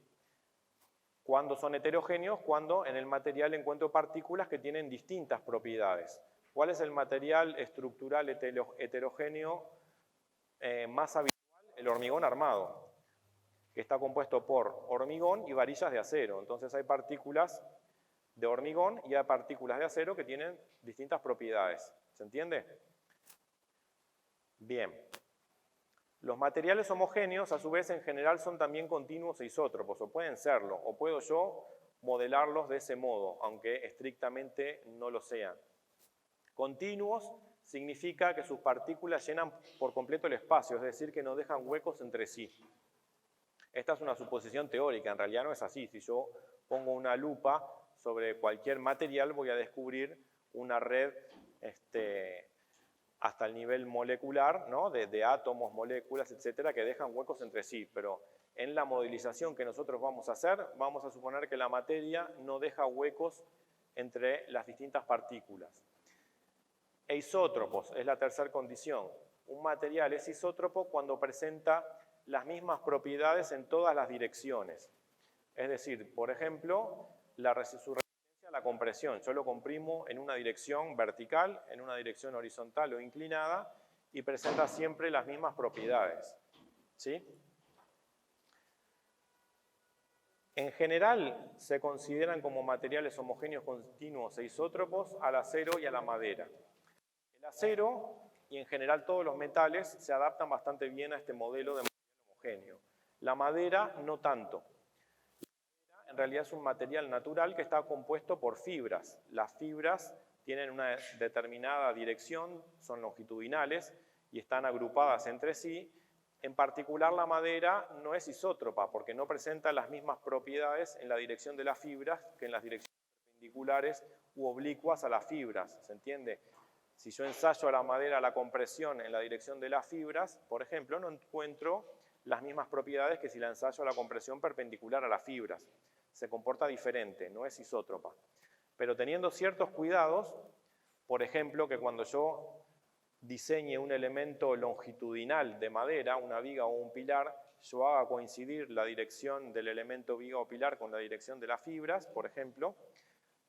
¿Cuándo son heterogéneos? Cuando en el material encuentro partículas que tienen distintas propiedades. ¿Cuál es el material estructural heterogéneo más habitual? El hormigón armado, que está compuesto por hormigón y varillas de acero. Entonces hay partículas de hormigón y hay partículas de acero que tienen distintas propiedades. ¿Se entiende? Bien. Los materiales homogéneos, a su vez, en general son también continuos e isótropos, o pueden serlo, o puedo yo modelarlos de ese modo, aunque estrictamente no lo sean. Continuos significa que sus partículas llenan por completo el espacio, es decir, que no dejan huecos entre sí. Esta es una suposición teórica, en realidad no es así. Si yo pongo una lupa sobre cualquier material, voy a descubrir una red hasta el nivel molecular, ¿no? de átomos, moléculas, etcétera, que dejan huecos entre sí. Pero en la modelización que nosotros vamos a hacer, vamos a suponer que la materia no deja huecos entre las distintas partículas. E isótropos es la tercera condición. Un material es isótropo cuando presenta las mismas propiedades en todas las direcciones. Es decir, por ejemplo, su resistencia a la compresión. Yo lo comprimo en una dirección vertical, en una dirección horizontal o inclinada y presenta siempre las mismas propiedades. ¿Sí? En general se consideran como materiales homogéneos continuos e isótropos al acero y a la madera. El acero y en general todos los metales se adaptan bastante bien a este modelo de material homogéneo. La madera no tanto. La madera en realidad es un material natural que está compuesto por fibras. Las fibras tienen una determinada dirección, son longitudinales y están agrupadas entre sí. En particular la madera no es isótropa porque no presenta las mismas propiedades en la dirección de las fibras que en las direcciones perpendiculares u oblicuas a las fibras. ¿Se entiende? Si yo ensayo a la madera la compresión en la dirección de las fibras, por ejemplo, no encuentro las mismas propiedades que si la ensayo a la compresión perpendicular a las fibras. Se comporta diferente, no es isótropa. Pero teniendo ciertos cuidados, por ejemplo, que cuando yo diseñe un elemento longitudinal de madera, una viga o un pilar, yo haga coincidir la dirección del elemento viga o pilar con la dirección de las fibras, por ejemplo,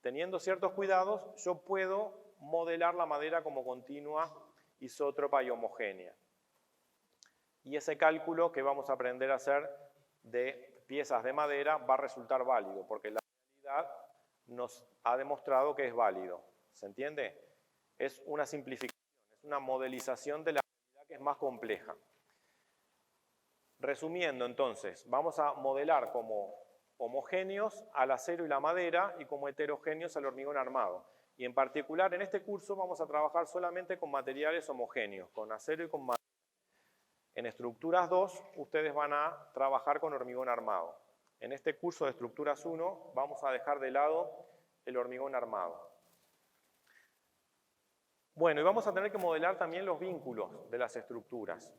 teniendo ciertos cuidados, yo puedo modelar la madera como continua, isótropa y homogénea. Y ese cálculo que vamos a aprender a hacer de piezas de madera va a resultar válido, porque la realidad nos ha demostrado que es válido. ¿Se entiende? Es una simplificación, es una modelización de la realidad que es más compleja. Resumiendo entonces, vamos a modelar como homogéneos al acero y la madera y como heterogéneos al hormigón armado. Y en particular en este curso vamos a trabajar solamente con materiales homogéneos, con acero y con madera. En estructuras 2 ustedes van a trabajar con hormigón armado. En este curso de estructuras 1 vamos a dejar de lado el hormigón armado. Bueno, y vamos a tener que modelar también los vínculos de las estructuras.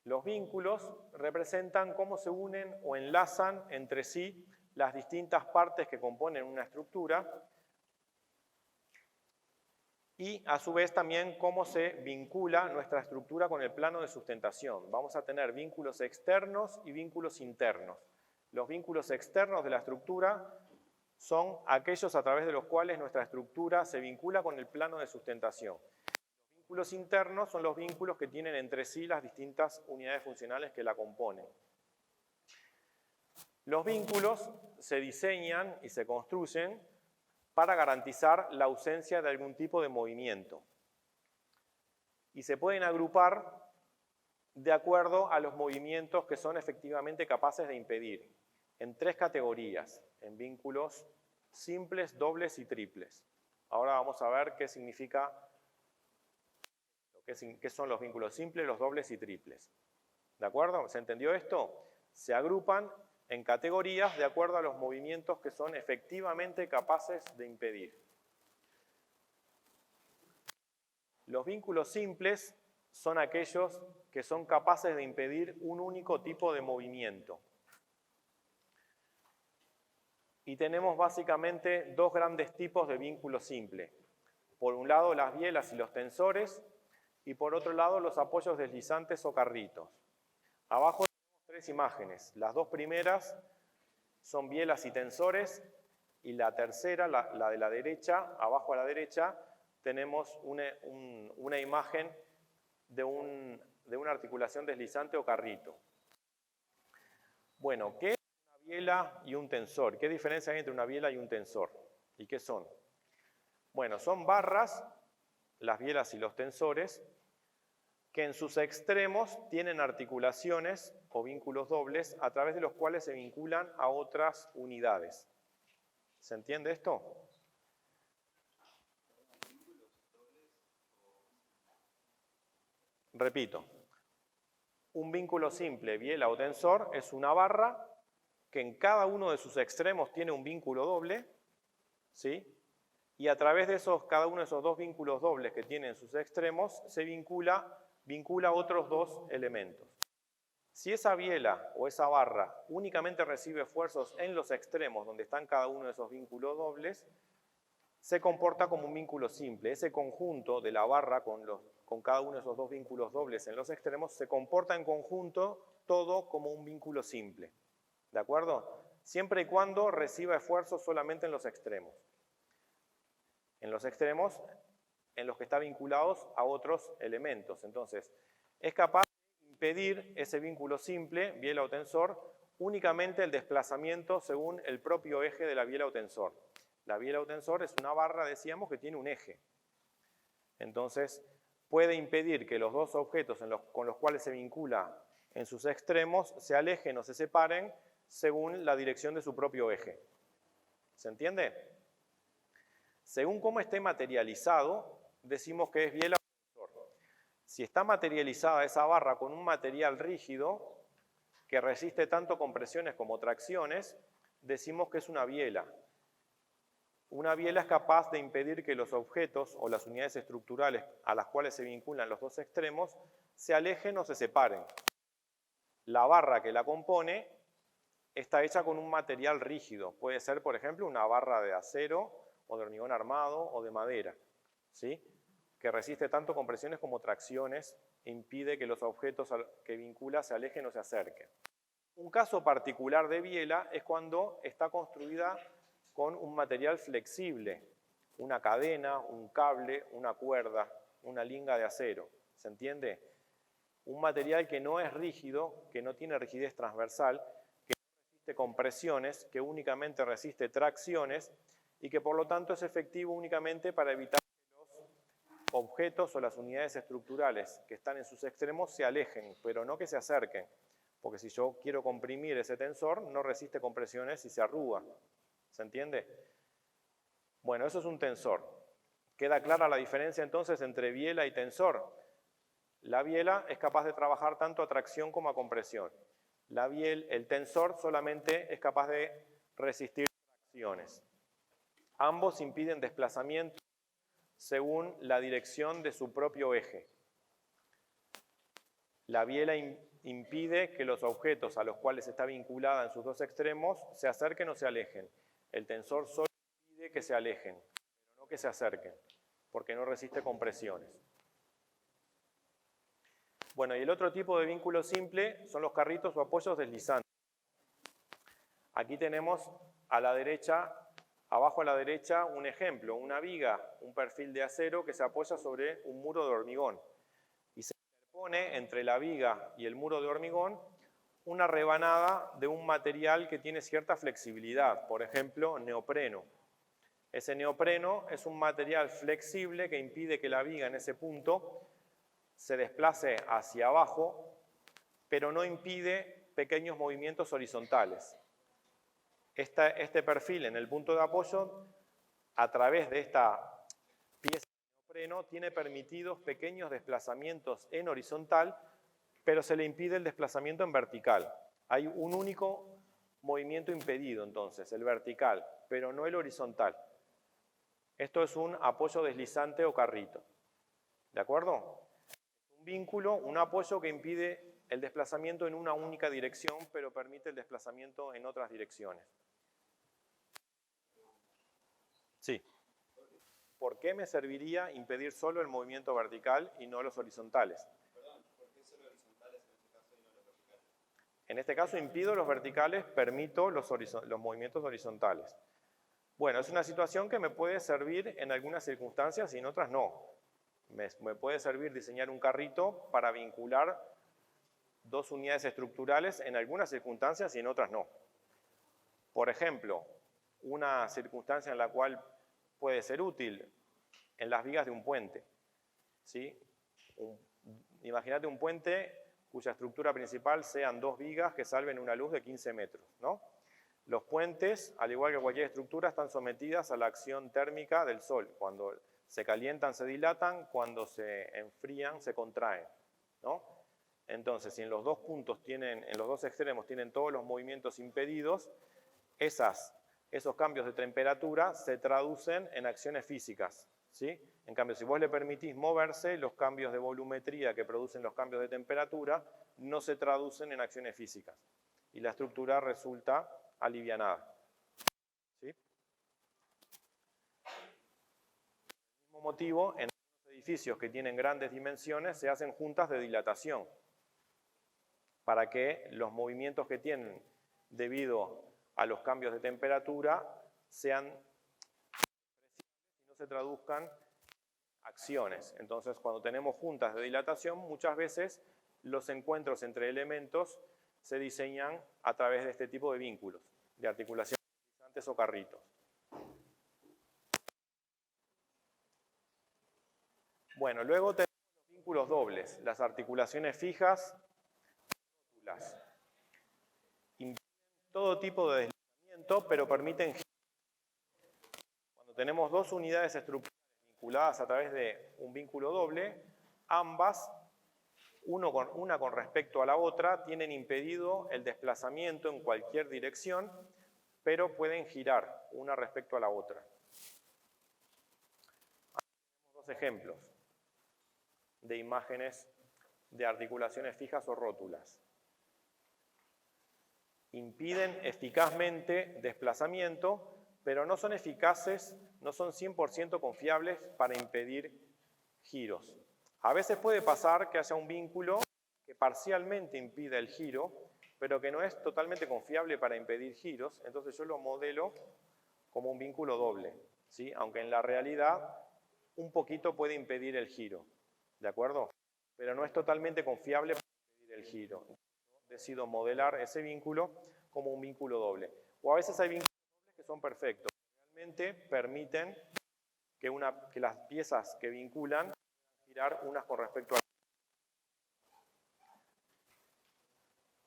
Los vínculos representan cómo se unen o enlazan entre sí las distintas partes que componen una estructura y a su vez también cómo se vincula nuestra estructura con el plano de sustentación. Vamos a tener vínculos externos y vínculos internos. Los vínculos externos de la estructura son aquellos a través de los cuales nuestra estructura se vincula con el plano de sustentación. Los vínculos internos son los vínculos que tienen entre sí las distintas unidades funcionales que la componen. Los vínculos se diseñan y se construyen para garantizar la ausencia de algún tipo de movimiento. Y se pueden agrupar de acuerdo a los movimientos que son efectivamente capaces de impedir, en 3 categorías, en vínculos simples, dobles y triples. Ahora vamos a ver qué significa, qué son los vínculos simples, los dobles y triples. ¿De acuerdo? ¿Se entendió esto? Se agrupan en categorías de acuerdo a los movimientos que son efectivamente capaces de impedir. Los vínculos simples son aquellos que son capaces de impedir un único tipo de movimiento. Y tenemos básicamente 2 grandes tipos de vínculo simple. Por un lado las bielas y los tensores, y por otro lado los apoyos deslizantes o carritos. Abajo tenemos 3 imágenes. Las 2 primeras son bielas y tensores, y la tercera, la de la derecha, abajo a la derecha, tenemos una imagen de una articulación deslizante o carrito. Bueno, ¿qué es una biela y un tensor? ¿Qué diferencia hay entre una biela y un tensor? ¿Y qué son? Bueno, son barras, las bielas y los tensores, que en sus extremos tienen articulaciones o vínculos dobles a través de los cuales se vinculan a otras unidades. ¿Se entiende esto? Repito, un vínculo simple, biela o tensor, es una barra que en cada uno de sus extremos tiene un vínculo doble, ¿sí? Y a través de cada uno de esos 2 vínculos dobles que tiene en sus extremos, se vincula otros 2 elementos. Si esa biela o esa barra únicamente recibe esfuerzos en los extremos donde están cada uno de esos vínculos dobles, se comporta como un vínculo simple. Ese conjunto de la barra con cada uno de esos 2 vínculos dobles en los extremos se comporta en conjunto todo como un vínculo simple. ¿De acuerdo? Siempre y cuando reciba esfuerzos solamente en los extremos. En los extremos en los que está vinculados a otros elementos. Entonces, es capaz de impedir ese vínculo simple, biela o tensor, únicamente el desplazamiento según el propio eje de la biela o tensor. La biela o tensor es una barra, decíamos, que tiene un eje. Entonces, puede impedir que los 2 objetos con los cuales se vincula en sus extremos se alejen o se separen según la dirección de su propio eje. ¿Se entiende? Según cómo esté materializado, decimos que es biela o tensor. Si está materializada esa barra con un material rígido, que resiste tanto compresiones como tracciones, decimos que es una biela. Una biela es capaz de impedir que los objetos o las unidades estructurales a las cuales se vinculan los 2 extremos se alejen o se separen. La barra que la compone está hecha con un material rígido. Puede ser, por ejemplo, una barra de acero o de hormigón armado o de madera, ¿sí? Que resiste tanto compresiones como tracciones e impide que los objetos que vincula se alejen o se acerquen. Un caso particular de biela es cuando está construida con un material flexible, una cadena, un cable, una cuerda, una linga de acero. ¿Se entiende? Un material que no es rígido, que no tiene rigidez transversal, que no resiste compresiones, que únicamente resiste tracciones y que por lo tanto es efectivo únicamente para evitar que los objetos o las unidades estructurales que están en sus extremos se alejen, pero no que se acerquen. Porque si yo quiero comprimir ese tensor, no resiste compresiones y se arruga. ¿Se entiende? Bueno, eso es un tensor. ¿Queda clara la diferencia entonces entre biela y tensor? La biela es capaz de trabajar tanto a tracción como a compresión. El tensor solamente es capaz de resistir tracciones. Ambos impiden desplazamiento según la dirección de su propio eje. La biela impide que los objetos a los cuales está vinculada en sus 2 extremos se acerquen o se alejen. El tensor solo impide que se alejen, pero no que se acerquen, porque no resiste compresiones. Bueno, y el otro tipo de vínculo simple son los carritos o apoyos deslizantes. Aquí tenemos a la derecha, abajo a la derecha, un ejemplo, una viga, un perfil de acero que se apoya sobre un muro de hormigón. Y se interpone entre la viga y el muro de hormigón una rebanada de un material que tiene cierta flexibilidad, por ejemplo, neopreno. Ese neopreno es un material flexible que impide que la viga en ese punto se desplace hacia abajo, pero no impide pequeños movimientos horizontales. Este perfil en el punto de apoyo, a través de esta pieza de neopreno, tiene permitidos pequeños desplazamientos en horizontal, pero se le impide el desplazamiento en vertical. Hay un único movimiento impedido entonces, el vertical, pero no el horizontal. Esto es un apoyo deslizante o carrito. ¿De acuerdo? Un vínculo, un apoyo que impide el desplazamiento en una única dirección, pero permite el desplazamiento en otras direcciones. Sí. ¿Por qué me serviría impedir solo el movimiento vertical y no los horizontales? Perdón, ¿por qué solo horizontales en este caso y no los verticales? En este caso impido los verticales, permito los movimientos horizontales. Bueno, es una situación que me puede servir en algunas circunstancias y en otras no. Me puede servir diseñar un carrito para vincular dos unidades estructurales en algunas circunstancias y en otras no. Por ejemplo, una circunstancia en la cual puede ser útil en las vigas de un puente. ¿Sí? Imagínate un puente cuya estructura principal sean dos vigas que salven una luz de 15 metros, ¿no? Los puentes, al igual que cualquier estructura, están sometidas a la acción térmica del sol. Cuando se calientan, se dilatan, cuando se enfrían, se contraen, ¿no? Entonces, si en los dos puntos en los dos extremos tienen todos los movimientos impedidos, esos cambios de temperatura se traducen en acciones físicas, ¿sí? En cambio, si vos le permitís moverse, los cambios de volumetría que producen los cambios de temperatura no se traducen en acciones físicas. Y la estructura resulta alivianada. ¿Sí? Por el mismo motivo, en algunos edificios que tienen grandes dimensiones se hacen juntas de dilatación para que los movimientos que tienen debido a los cambios de temperatura sean precisos y no se traduzcan acciones. Entonces, cuando tenemos juntas de dilatación, muchas veces los encuentros entre elementos se diseñan a través de este tipo de vínculos, de articulaciones deslizantes o carritos. Bueno, luego tenemos los vínculos dobles, las articulaciones fijas, rótulas. Impiden todo tipo de deslizamiento, pero permiten girar. Cuando tenemos dos unidades estructurales vinculadas a través de un vínculo doble, ambas, una con respecto a la otra, tienen impedido el desplazamiento en cualquier dirección, pero pueden girar una respecto a la otra. Aquí tenemos dos ejemplos de imágenes de articulaciones fijas o rótulas. Impiden eficazmente desplazamiento, pero no son eficaces, no son 100% confiables para impedir giros. A veces puede pasar que haya un vínculo que parcialmente impida el giro, pero que no es totalmente confiable para impedir giros, entonces yo lo modelo como un vínculo doble, ¿sí? Aunque en la realidad un poquito puede impedir el giro, ¿de acuerdo? Pero no es totalmente confiable para impedir el giro. Decido modelar ese vínculo como un vínculo doble. O a veces hay vínculos dobles que son perfectos, realmente permiten que las piezas que vinculan girar unas con respecto a otras.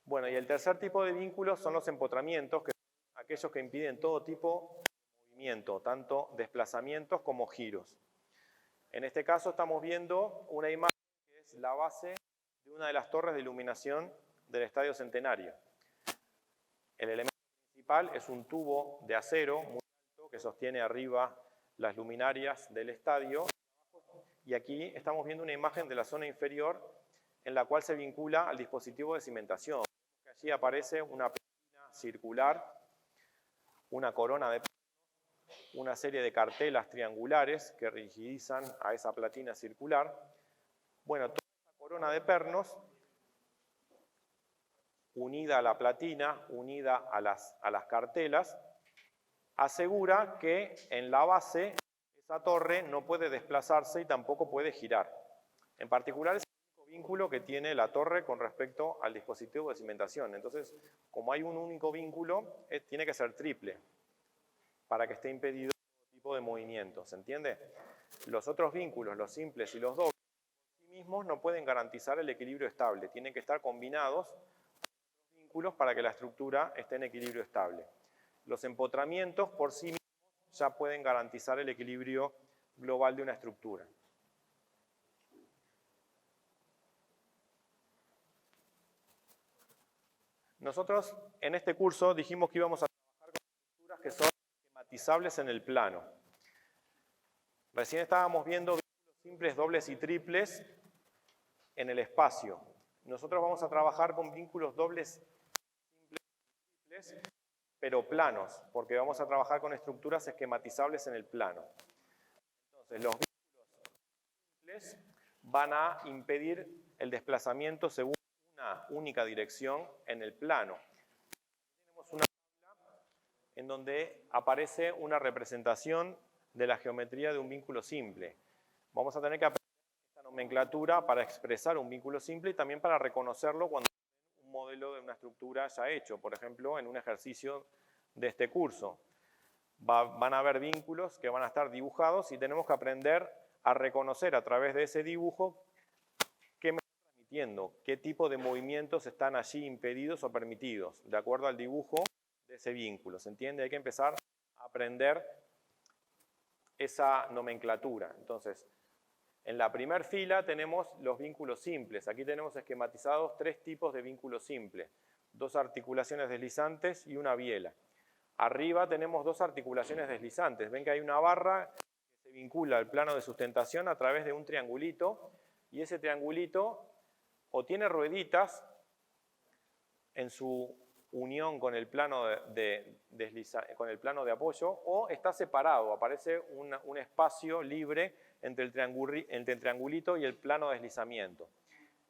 Bueno, y el tercer tipo de vínculos son los empotramientos, que son aquellos que impiden todo tipo de movimiento, tanto desplazamientos como giros. En este caso estamos viendo una imagen que es la base de una de las torres de iluminación del Estadio Centenario. El elemento principal es un tubo de acero muy alto que sostiene arriba las luminarias del estadio. Y aquí estamos viendo una imagen de la zona inferior en la cual se vincula al dispositivo de cimentación. Allí aparece una platina circular, una corona de pernos, una serie de cartelas triangulares que rigidizan a esa platina circular. Bueno, toda esa corona de pernos, unida a la platina, unida a las cartelas, asegura que en la base esa torre no puede desplazarse y tampoco puede girar. En particular, es el único vínculo que tiene la torre con respecto al dispositivo de cimentación. Entonces, como hay un único vínculo, tiene que ser triple para que esté impedido todo tipo de movimiento, ¿se entiende? Los otros vínculos, los simples y los dobles, por sí mismos no pueden garantizar el equilibrio estable, tienen que estar combinados con vínculos para que la estructura esté en equilibrio estable. Los empotramientos por sí mismos ya pueden garantizar el equilibrio global de una estructura. Nosotros en este curso dijimos que íbamos a trabajar con estructuras que son esquematizables en el plano. Recién estábamos viendo vínculos simples, dobles y triples en el espacio. Nosotros vamos a trabajar con vínculos dobles, simples y triples, pero planos, porque vamos a trabajar con estructuras esquematizables en el plano. Entonces, los vínculos simples van a impedir el desplazamiento según una única dirección en el plano. Tenemos una tabla en donde aparece una representación de la geometría de un vínculo simple. Vamos a tener que aprender esta nomenclatura para expresar un vínculo simple y también para reconocerlo cuando un modelo de una estructura ya hecho, por ejemplo, en un ejercicio de este curso. Van a haber vínculos que van a estar dibujados y tenemos que aprender a reconocer a través de ese dibujo qué me está transmitiendo, qué tipo de movimientos están allí impedidos o permitidos, de acuerdo al dibujo de ese vínculo. ¿Se entiende? Hay que empezar a aprender esa nomenclatura. Entonces, en la primera fila tenemos los vínculos simples. Aquí tenemos esquematizados 3 tipos de vínculos simples. 2 articulaciones deslizantes y una biela. Arriba tenemos 2 articulaciones deslizantes. Ven que hay una barra que se vincula al plano de sustentación a través de un triangulito, y ese triangulito o tiene rueditas en su unión con el plano con el plano de apoyo, o está separado, aparece un espacio libre entre el triangulito y el plano de deslizamiento.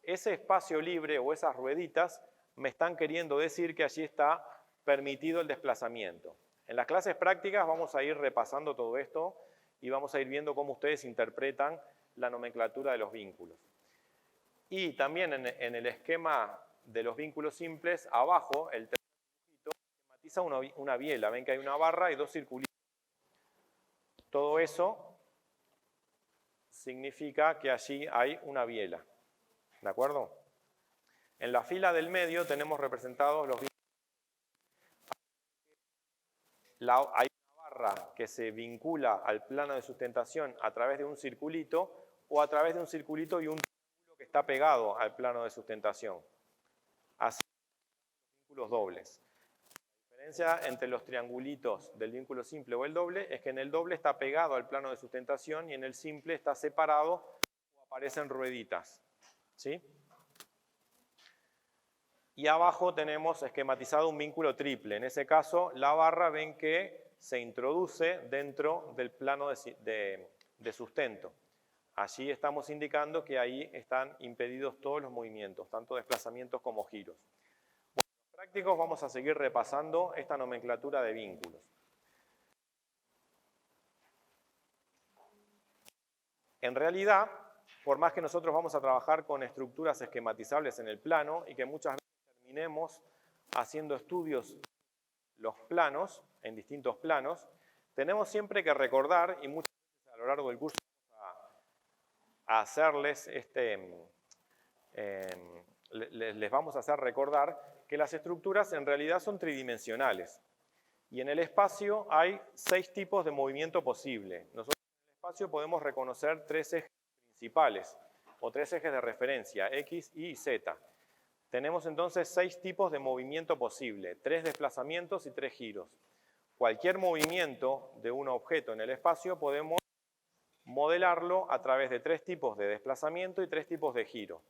Ese espacio libre o esas rueditas me están queriendo decir que allí está permitido el desplazamiento. En las clases prácticas vamos a ir repasando todo esto y vamos a ir viendo cómo ustedes interpretan la nomenclatura de los vínculos. Y también en el esquema de los vínculos simples, abajo, el tercer dibujito esquematiza una biela. Ven que hay una barra y 2 circulitos. Todo eso significa que allí hay una biela. ¿De acuerdo? En la fila del medio tenemos representados los vínculos. Hay una barra que se vincula al plano de sustentación a través de un circulito, o a través de un circulito y un triángulo que está pegado al plano de sustentación. Así los vínculos dobles. La diferencia entre los triangulitos del vínculo simple o el doble es que en el doble está pegado al plano de sustentación y en el simple está separado o aparecen rueditas. ¿Sí? Y abajo tenemos esquematizado un vínculo triple. En ese caso, la barra ven que se introduce dentro del plano de sustento. Allí estamos indicando que ahí están impedidos todos los movimientos, tanto desplazamientos como giros. Bueno, en los prácticos vamos a seguir repasando esta nomenclatura de vínculos. En realidad, por más que nosotros vamos a trabajar con estructuras esquematizables en el plano y que muchas veces terminemos haciendo estudios los planos, en distintos planos, tenemos siempre que recordar, y muchas veces a lo largo del curso a hacerles les vamos a hacer recordar que las estructuras en realidad son tridimensionales. Y en el espacio hay 6 tipos de movimiento posible. Nosotros en el espacio podemos reconocer 3 ejes principales, o 3 ejes de referencia, X, Y y Z. Tenemos entonces 6 tipos de movimiento posible, 3 desplazamientos y 3 giros. Cualquier movimiento de un objeto en el espacio podemos modelarlo a través de 3 tipos de desplazamiento y 3 tipos de giro.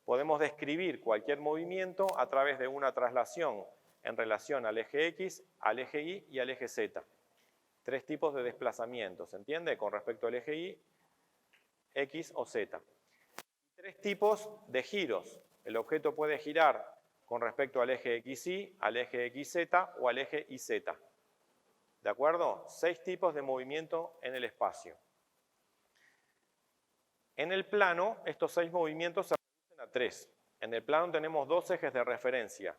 Podemos describir cualquier movimiento a través de una traslación en relación al eje X, al eje Y y al eje Z. 3 tipos de desplazamientos, ¿se entiende? Con respecto al eje Y, X o Z. 3 tipos de giros. El objeto puede girar con respecto al eje XY, al eje XZ o al eje YZ. ¿De acuerdo? 6 tipos de movimiento en el espacio. En el plano, estos 6 movimientos se reducen 3. En el plano tenemos dos ejes de referencia,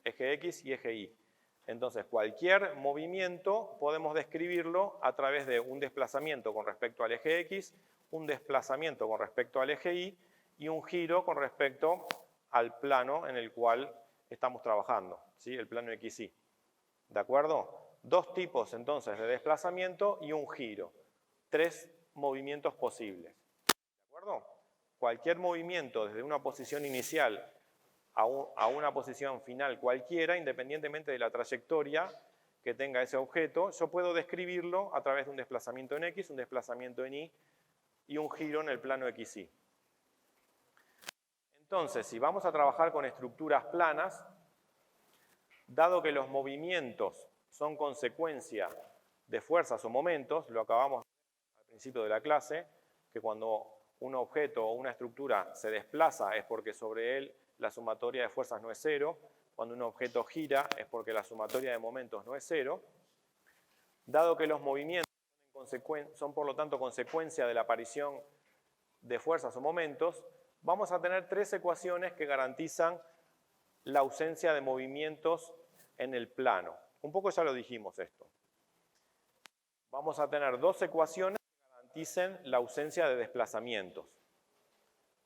eje X y eje Y. Entonces, cualquier movimiento podemos describirlo a través de un desplazamiento con respecto al eje X, un desplazamiento con respecto al eje Y y un giro con respecto al plano en el cual estamos trabajando, ¿sí? El plano XY. ¿De acuerdo? Dos tipos entonces de desplazamiento y un giro. Tres movimientos posibles. ¿De acuerdo? Cualquier movimiento desde una posición inicial a una posición final cualquiera, independientemente de la trayectoria que tenga ese objeto, yo puedo describirlo a través de un desplazamiento en X, un desplazamiento en Y y un giro en el plano XY. Entonces, si vamos a trabajar con estructuras planas, dado que los movimientos son consecuencia de fuerzas o momentos, lo acabamos de ver al principio de la clase, que cuando un objeto o una estructura se desplaza es porque sobre él la sumatoria de fuerzas no es cero, cuando un objeto gira es porque la sumatoria de momentos no es cero. Dado que los movimientos son por lo tanto consecuencia de la aparición de fuerzas o momentos, vamos a tener tres ecuaciones que garantizan la ausencia de movimientos en el plano. Un poco ya lo dijimos esto. Vamos a tener dos ecuaciones que garanticen la ausencia de desplazamientos.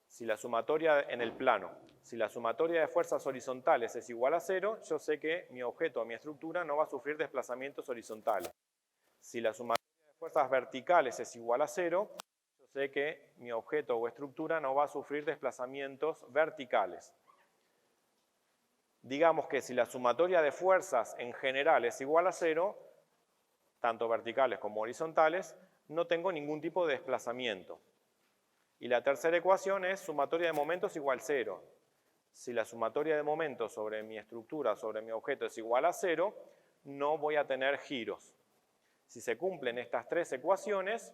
Si la sumatoria en el plano, si la sumatoria de fuerzas horizontales es igual a 0, yo sé que mi objeto o mi estructura no va a sufrir desplazamientos horizontales. Si la sumatoria de fuerzas verticales es igual a 0, yo sé que mi objeto o estructura no va a sufrir desplazamientos verticales. Digamos que si la sumatoria de fuerzas en general es igual a 0, tanto verticales como horizontales, no tengo ningún tipo de desplazamiento. Y la tercera ecuación es sumatoria de momentos igual 0. Si la sumatoria de momentos sobre mi estructura, sobre mi objeto es igual a 0, no voy a tener giros. Si se cumplen estas tres ecuaciones,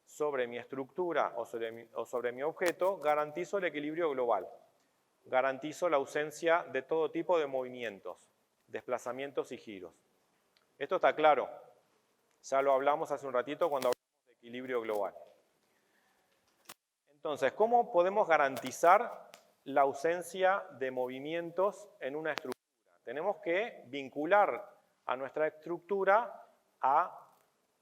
sobre mi estructura o sobre mi objeto, garantizo el equilibrio global. Garantizo la ausencia de todo tipo de movimientos, desplazamientos y giros. ¿Esto está claro? Ya lo hablamos hace un ratito cuando hablamos de equilibrio global. Entonces, ¿cómo podemos garantizar la ausencia de movimientos en una estructura? Tenemos que vincular a nuestra estructura a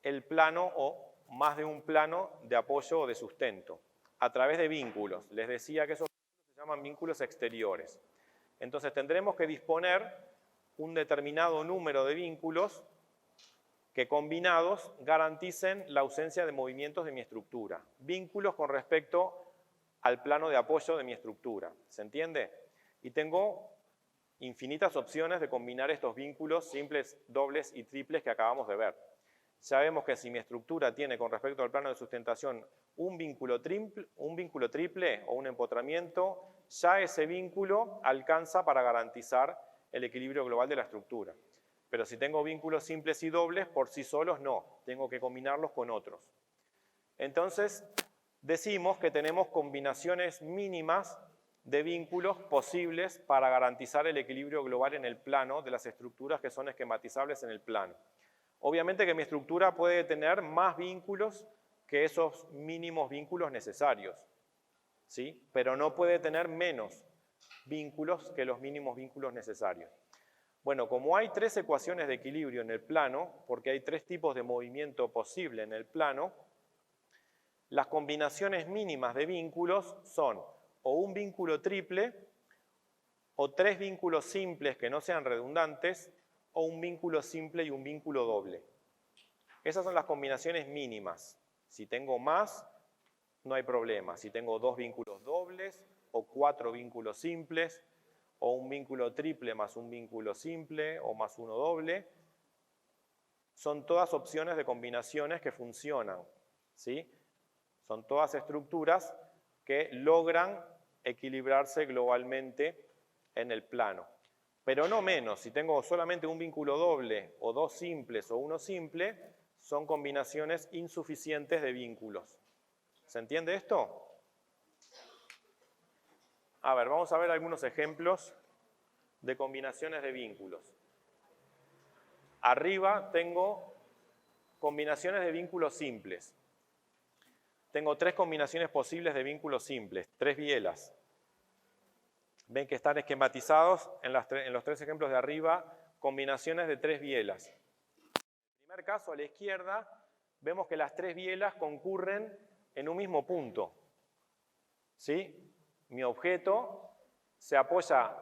el plano o más de un plano de apoyo o de sustento, a través de vínculos. Les decía que esos vínculos se llaman vínculos exteriores. Entonces tendremos que disponer un determinado número de vínculos que combinados garanticen la ausencia de movimientos de mi estructura. Vínculos con respecto al plano de apoyo de mi estructura. ¿Se entiende? Y tengo infinitas opciones de combinar estos vínculos simples, dobles y triples que acabamos de ver. Sabemos que si mi estructura tiene con respecto al plano de sustentación un vínculo triple o un empotramiento, ya ese vínculo alcanza para garantizar el equilibrio global de la estructura. Pero si tengo vínculos simples y dobles, por sí solos no, tengo que combinarlos con otros. Entonces, decimos que tenemos combinaciones mínimas de vínculos posibles para garantizar el equilibrio global en el plano de las estructuras que son esquematizables en el plano. Obviamente que mi estructura puede tener más vínculos que esos mínimos vínculos necesarios, ¿sí? Pero no puede tener menos vínculos que los mínimos vínculos necesarios. Bueno, como hay tres ecuaciones de equilibrio en el plano, porque hay tres tipos de movimiento posible en el plano, las combinaciones mínimas de vínculos son o un vínculo triple, o tres vínculos simples que no sean redundantes, o un vínculo simple y un vínculo doble. Esas son las combinaciones mínimas. Si tengo más, no hay problema. Si tengo dos vínculos dobles, o cuatro vínculos simples, o un vínculo triple más un vínculo simple, o más uno doble, son todas opciones de combinaciones que funcionan, ¿sí? Son todas estructuras que logran equilibrarse globalmente en el plano. Pero no menos, si tengo solamente un vínculo doble, o dos simples, o uno simple, son combinaciones insuficientes de vínculos. ¿Se entiende esto? A ver, vamos a ver algunos ejemplos de combinaciones de vínculos. Arriba tengo combinaciones de vínculos simples. Tengo tres combinaciones posibles de vínculos simples, tres bielas. ven que están esquematizados en los tres ejemplos de arriba, combinaciones de tres bielas. En el primer caso, a la izquierda, vemos que las tres bielas concurren en un mismo punto. ¿Sí? Mi objeto se apoya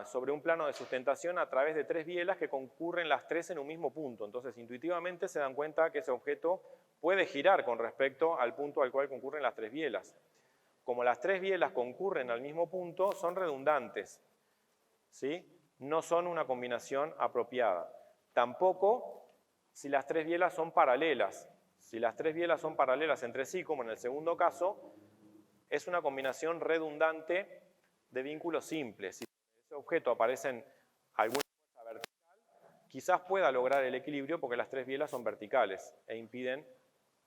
sobre un plano de sustentación a través de tres bielas que concurren las tres en un mismo punto. Entonces, intuitivamente se dan cuenta que ese objeto puede girar con respecto al punto al cual concurren las tres bielas. Como las tres bielas concurren al mismo punto, son redundantes, ¿sí? No son una combinación apropiada. Tampoco si las tres bielas son paralelas. Si las tres bielas son paralelas entre sí, como en el segundo caso, es una combinación redundante de vínculos simples. Si en ese objeto aparecen alguna fuerza vertical, quizás pueda lograr el equilibrio porque las tres bielas son verticales e impiden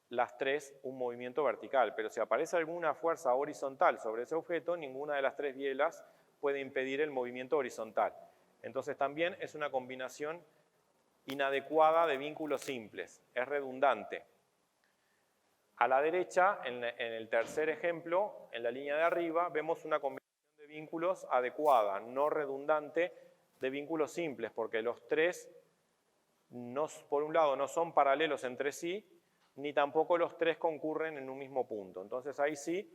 las tres un movimiento vertical. Pero si aparece alguna fuerza horizontal sobre ese objeto, ninguna de las tres bielas puede impedir el movimiento horizontal. Entonces también es una combinación inadecuada de vínculos simples, es redundante. A la derecha, en el tercer ejemplo, en la línea de arriba, vemos una combinación de vínculos adecuada, no redundante, de vínculos simples, porque los tres, por un lado, no son paralelos entre sí, ni tampoco los tres concurren en un mismo punto. Entonces ahí sí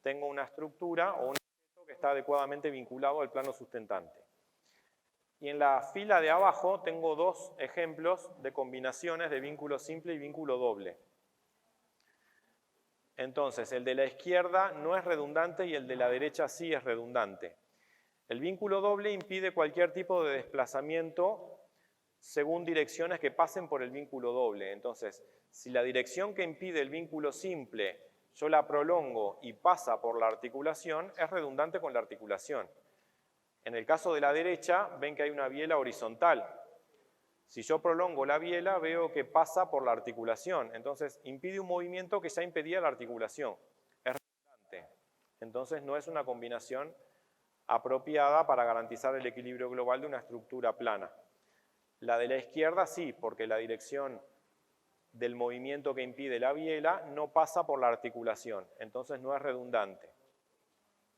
tengo una estructura o un objeto que está adecuadamente vinculado al plano sustentante. Y en la fila de abajo tengo dos ejemplos de combinaciones de vínculo simple y vínculo doble. Entonces, el de la izquierda no es redundante y el de la derecha sí es redundante. El vínculo doble impide cualquier tipo de desplazamiento según direcciones que pasen por el vínculo doble. Entonces, si la dirección que impide el vínculo simple yo la prolongo y pasa por la articulación, es redundante con la articulación. En el caso de la derecha, ven que hay una biela horizontal. Si yo prolongo la biela, veo que pasa por la articulación. Entonces, impide un movimiento que ya impedía la articulación. Es redundante. Entonces, no es una combinación apropiada para garantizar el equilibrio global de una estructura plana. La de la izquierda sí, porque la dirección del movimiento que impide la biela no pasa por la articulación. Entonces, no es redundante.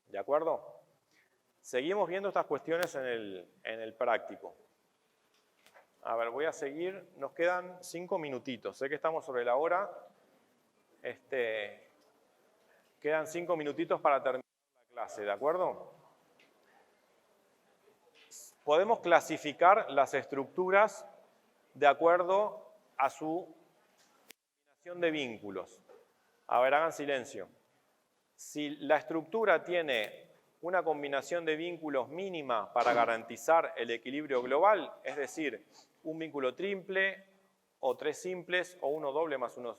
¿De acuerdo? Seguimos viendo estas cuestiones en el práctico. A ver, voy a seguir. Nos quedan 5 minutitos. Sé que estamos sobre la hora. Quedan 5 minutitos para terminar la clase, ¿de acuerdo? Podemos clasificar las estructuras de acuerdo a su combinación de vínculos. A ver, hagan silencio. Si la estructura tiene una combinación de vínculos mínima para garantizar el equilibrio global, es decir, un vínculo triple o tres simples o uno doble más uno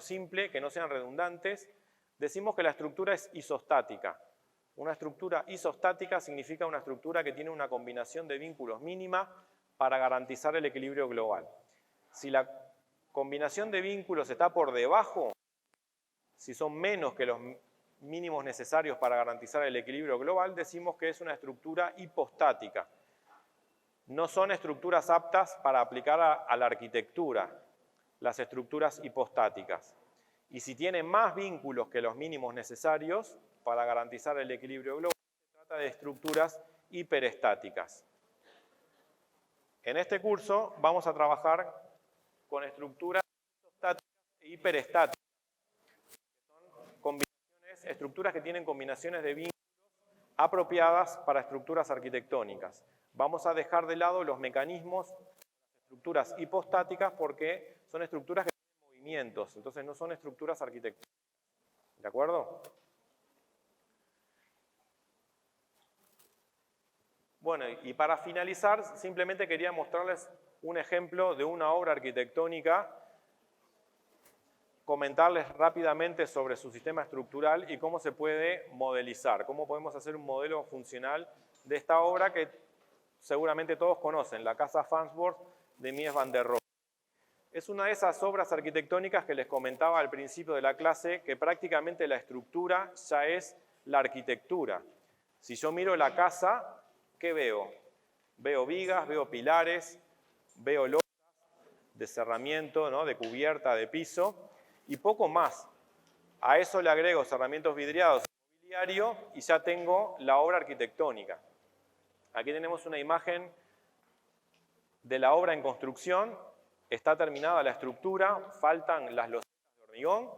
simple, que no sean redundantes, decimos que la estructura es isostática. Una estructura isostática significa una estructura que tiene una combinación de vínculos mínima para garantizar el equilibrio global. Si la combinación de vínculos está por debajo, si son menos que los mínimos necesarios para garantizar el equilibrio global, decimos que es una estructura hipostática. No son estructuras aptas para aplicar a la arquitectura, las estructuras hipostáticas. Y si tienen más vínculos que los mínimos necesarios para garantizar el equilibrio global, se trata de estructuras hiperestáticas. En este curso vamos a trabajar con estructuras isostáticas e hiperestáticas, estructuras que tienen combinaciones de vínculos apropiadas para estructuras arquitectónicas. Vamos a dejar de lado los mecanismos de las estructuras hipostáticas porque son estructuras que tienen movimientos, entonces no son estructuras arquitectónicas. ¿De acuerdo? Bueno, y para finalizar, simplemente quería mostrarles un ejemplo de una obra arquitectónica, comentarles rápidamente sobre su sistema estructural y cómo se puede modelizar, cómo podemos hacer un modelo funcional de esta obra que seguramente todos conocen, la Casa Farnsworth de Mies van der Rohe. Es una de esas obras arquitectónicas que les comentaba al principio de la clase, que prácticamente la estructura ya es la arquitectura. Si yo miro la casa, ¿qué veo? Veo vigas, veo pilares, veo losas de cerramiento, ¿no? De cubierta, de piso, y poco más. A eso le agrego cerramientos vidriados y mobiliario y ya tengo la obra arquitectónica. Aquí tenemos una imagen de la obra en construcción. Está terminada la estructura, faltan las losetas de hormigón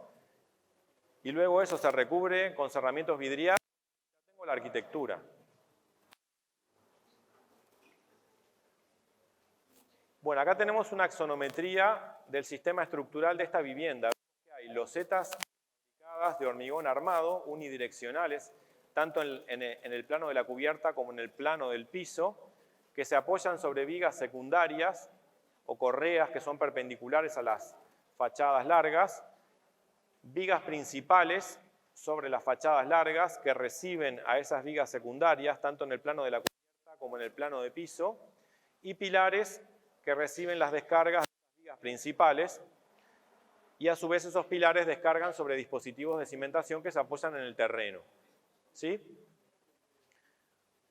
y luego eso se recubre con cerramientos vidriados. Ya tengo la arquitectura. Bueno, acá tenemos una axonometría del sistema estructural de esta vivienda. Hay losetas de hormigón armado, unidireccionales, tanto en el plano de la cubierta como en el plano del piso, que se apoyan sobre vigas secundarias o correas que son perpendiculares a las fachadas largas, vigas principales sobre las fachadas largas que reciben a esas vigas secundarias, tanto en el plano de la cubierta como en el plano de piso, y pilares que reciben las descargas de las vigas principales, y a su vez esos pilares descargan sobre dispositivos de cimentación que se apoyan en el terreno. ¿Sí?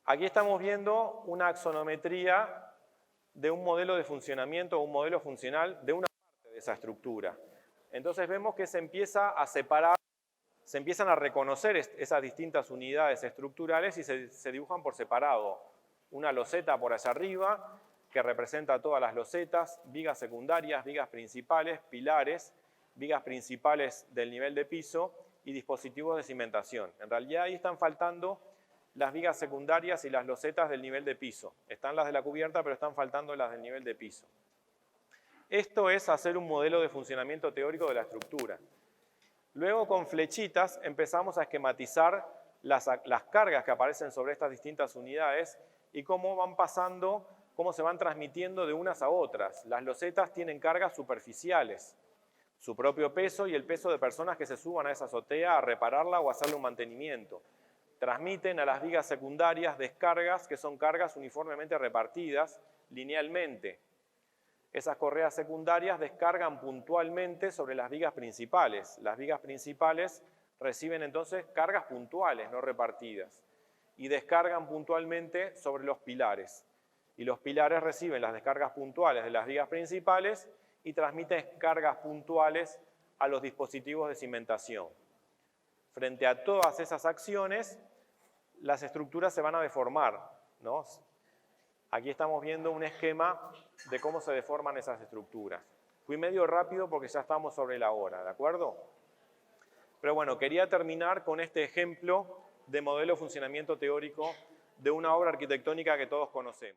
Aquí estamos viendo una axonometría de un modelo de funcionamiento, un modelo funcional de una parte de esa estructura. Entonces vemos que se empieza a separar, se empiezan a reconocer esas distintas unidades estructurales y se dibujan por separado. Una loseta por allá arriba, que representa todas las losetas, vigas secundarias, vigas principales, pilares, vigas principales del nivel de piso y dispositivos de cimentación. En realidad ahí están faltando las vigas secundarias y las losetas del nivel de piso. Están las de la cubierta, pero están faltando las del nivel de piso. Esto es hacer un modelo de funcionamiento teórico de la estructura. Luego con flechitas empezamos a esquematizar las cargas que aparecen sobre estas distintas unidades y cómo van pasando, cómo se van transmitiendo de unas a otras. Las losetas tienen cargas superficiales, su propio peso y el peso de personas que se suban a esa azotea a repararla o a hacerle un mantenimiento. Transmiten a las vigas secundarias descargas que son cargas uniformemente repartidas linealmente. Esas correas secundarias descargan puntualmente sobre las vigas principales. Las vigas principales reciben entonces cargas puntuales, no repartidas, y descargan puntualmente sobre los pilares. Y los pilares reciben las descargas puntuales de las vigas principales y transmiten cargas puntuales a los dispositivos de cimentación. Frente a todas esas acciones, las estructuras se van a deformar, ¿no? Aquí estamos viendo un esquema de cómo se deforman esas estructuras. Fui medio rápido porque ya estamos sobre la hora, ¿de acuerdo? Pero bueno, quería terminar con este ejemplo de modelo de funcionamiento teórico de una obra arquitectónica que todos conocemos.